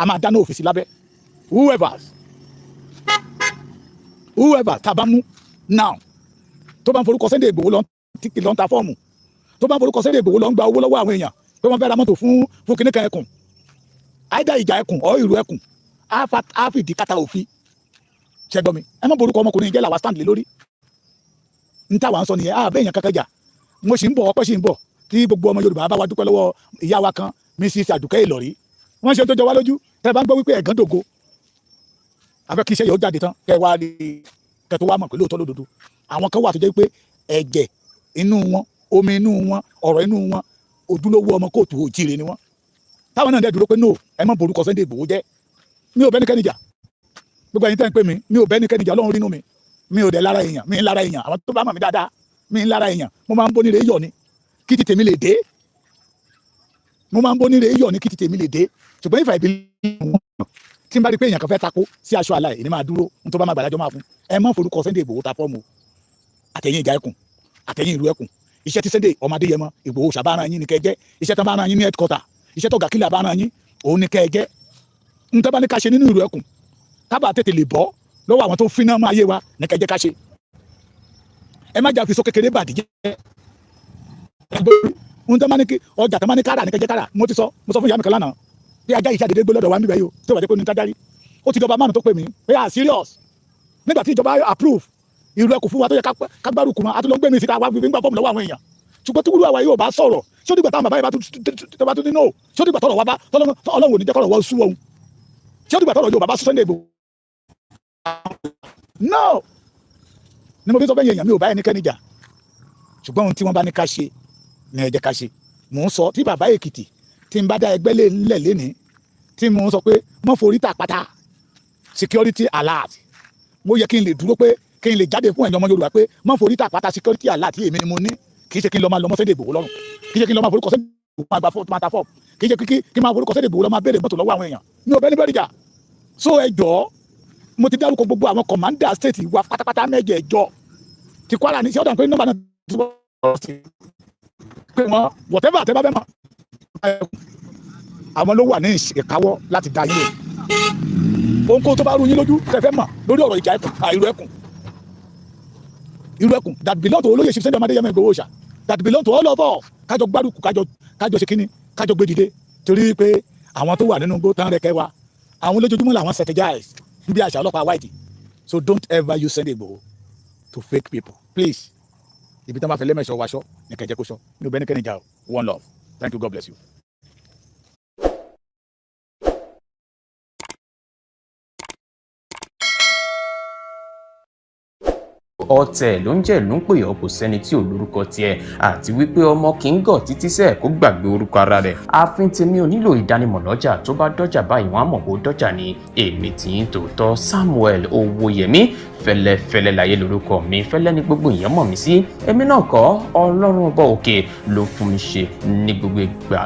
[SPEAKER 8] a máa dáná òfin sí lábẹ́ whoever whoever tá a bá mú now tó bá ń forúkọ Sunday Igboho lọ ń ta fọ́ọ̀mù tó bá ń forúkọ Sunday Igboho lọ ń gba owó lọ́wọ́ àwọn èèyàn pé wọ́n fẹ́ ra mọ́tò fún kíní kan ẹkùn àìdá ìjà ẹkùn ọ̀ ìrù ẹkùn á fìdí kàtà òfin ṣẹgbọ́n mi ẹ má borúkọ ọmọkùnrin jẹ́ làwa stand lé lórí n táwa ń sọ nìyẹn àbẹ́ èèyàn kankan jà mo sì ń bọ̀ ọpẹ́ sì ń bọ̀ tí gbogbo ọmọ Yorùbá bá wa dúpẹ́ lọ́wọ́ ìyá wa kan Mrs. Àdùkẹ́ Ìlọ̀rí wọ́n ṣe tó jọ wá lójú tẹ́ bá ń gbọ́ wípé ẹ̀gán dògo afẹ́ kí iṣẹ́ yóò jáde tán kẹ́ wá rí kẹ́ tó wá mọ̀ pé lóòótọ́ lódodo àwọn kan wà tó jẹ́ pé ẹ̀jẹ̀ inú wọn omi inú wọn ọ̀rọ̀ inú wọn ojúlówó ọmọ kóòtù òjìrè ni wọn táwọn náà dẹ̀ dúró pé no ẹ má borúkọ Sunday Igboho jẹ́ mi ò bẹ́nikẹ́ni jà gbogbo ẹ̀yin tẹ́ ń pè mí mi ò bẹ́nikẹ́ni jà Ọlọ́run rínú mi ò dẹ̀ lára èèyàn mi ń lára èèyàn àwọn tó bá mọ̀ mí dáadáa mi ń lára èèyàn mo máa ń bóníire yọ̀ ni kí ti tèmi lè dé mo máa ń bóníire yọ̀ ni kí ti tèmi lè dé ṣùgbọ́n ìfà ìbí tí n bá rí pé èèyàn kan fẹ́ tako sí aṣọ àlà ẹ̀ ní máa dúró n tó bá máa gbàdájọ́ máa fún ẹ má forúkọ Sunday Igboho ta fọ́ọ̀mù àtẹ̀yìn ìjà ẹkùn àtẹ̀yìn ìlú ẹkùn iṣẹ́ tí Sunday ọmọ Adéyẹmọ Igboho ṣàbára yín ni kẹ́ jẹ́ iṣẹ́ tó bá ra yín ní headquarter iṣẹ́ tó gàkílà bá ra yín òun ni kẹ́ jẹ́ n tó bá ní ká ṣe nínú ìlú ẹkùn tábà tètè lè bọ́ lọ́wọ́ àwọn tó ń finá máa yé wa ní kẹ́ jẹ́ ká ṣe ẹ má jà fi so kékeré bàdí jẹ́ n tó bá ní kí ọjà tó bá ní kára ní kẹ́ jẹ́ kára mo sọ fún ìyá mi kan lánàá bí ajá yìí ṣàdédé gbé lọ́dọ̀ wa níbẹ̀ yìí o tí ó wà dé pé ní tájárí ó ti dọba márùn tó pè mí pé à serious nígbà tí ìjọba approve ìlú ẹkùn fún wa tó yẹ ká gbárùkù mọ́ àti ló ń gbé mi síta wá fi ń gbà fọ́ọ̀mù lọ́wọ́ àwọn èèyàn ṣùgbọ́n tí wúlò àwa yóò bá sọ̀rọ̀ ṣé ó dìgbà táwọn bàbá yìí bá tún ní no ṣé ó dìgbà tọ̀rọ̀ wa bá Ọlọ́run ò ní jẹ́ kọ́rọ̀ wọ́n sú ohun ṣé ó dìgbà tọ̀rọ̀ yóò bá Sunday Igboho no ni mo fi sọ fẹ́ yẹn mi ò bá ẹnikẹ́ni jà ṣùgbọ́n ohun tí wọ́n bá ní ká ṣe ni ẹ jẹ́ ká ṣe mò ń sọ tí bàbá Èkìtì tí n bá dá ẹgbẹ́ lẹ̀ lénìí tí mo sọ pé mo forí ta pátá security alert mo yẹ kí n lè dúró pé kí n lè jáde fún ẹ̀yàn ọmọ Yorùbá pé mo forí ta pátá security alert èmi ni mo ní kì í ṣe kí n lọ máa lọ mọ́ Sunday Igboho lọ́rùn kì í ṣe kí n lọ máa forúkọ Sunday Igboho máa gba fọ́ọ̀mù máa ta fọ́ọ̀mù kì í ṣe kí n máa forúkọ Sunday Igboho lọ máa béèrè mọ́tò lọ́wọ́ àwọn èèyàn mi ò bẹ́ẹ̀ ní bẹ́ẹ̀ jà so ẹ jọ̀ọ́ mo ti dárúkọ gbogbo àwọn commander state wa pátápátá mẹ́jẹ̀ẹ̀jọ ti Kwara ní sọ́dọ̀ pé nọ́mbà náà ti wọ́n pé wọ́n whatever àtẹ́bá bẹ́ẹ̀ mọ́ àwọn ló wà ní ìkáwọ́ láti dá yín lò ohunkóhun tó bá rú yín lójú kẹfẹ́ mọ̀ lórí ọ̀rọ̀ ìjà ẹkùn ìlú ẹkùn that belong to olóyè Sunday Adéyẹmọ Igboho Òòṣà that belong to all of us kájọ gbárùkù kájọ ṣe kíní kájọ gbé dìde torí pé àwọn tó wà nínú igbó tán rẹkẹ wa àwọn lójoojúmọ́ làwọn strategize bí àṣà ọlọ́pàá white so don't ever use Sunday Igboho to fake people please ibi tí wọ́n bá fẹ́ lẹ́mẹ̀ṣọ́ waṣọ ní kẹjẹ kó sọ ní obìnrin kẹ́ni jà one love thank you God bless you.
[SPEAKER 6] ọ̀tẹ̀ ló ń jẹ́ ló ń pè ọ́ kò sẹ́ni tí ò lórúkọ tiẹ̀ àti wípé ọmọ kì í gọ̀ títí sẹ́ẹ̀ kó gbàgbé orúkọ ara rẹ̀ ààfin tèmi ò nílò ìdánimọ̀ lọ́jà tó bá dọ́jà báyìí wọ́n á mọ̀ kó dọ́jà ní èmi tí ń tòótọ́ Samuel Owóyẹmí fẹ́lẹ́fẹ́lẹ́ láyé lórúkọ mi fẹ́lẹ́ ní gbogbo èèyàn mọ̀ mí sí èmi náà kọ́ Ọlọ́run ọba òkè ló fún mi ṣe ní gbogbo ìgbà.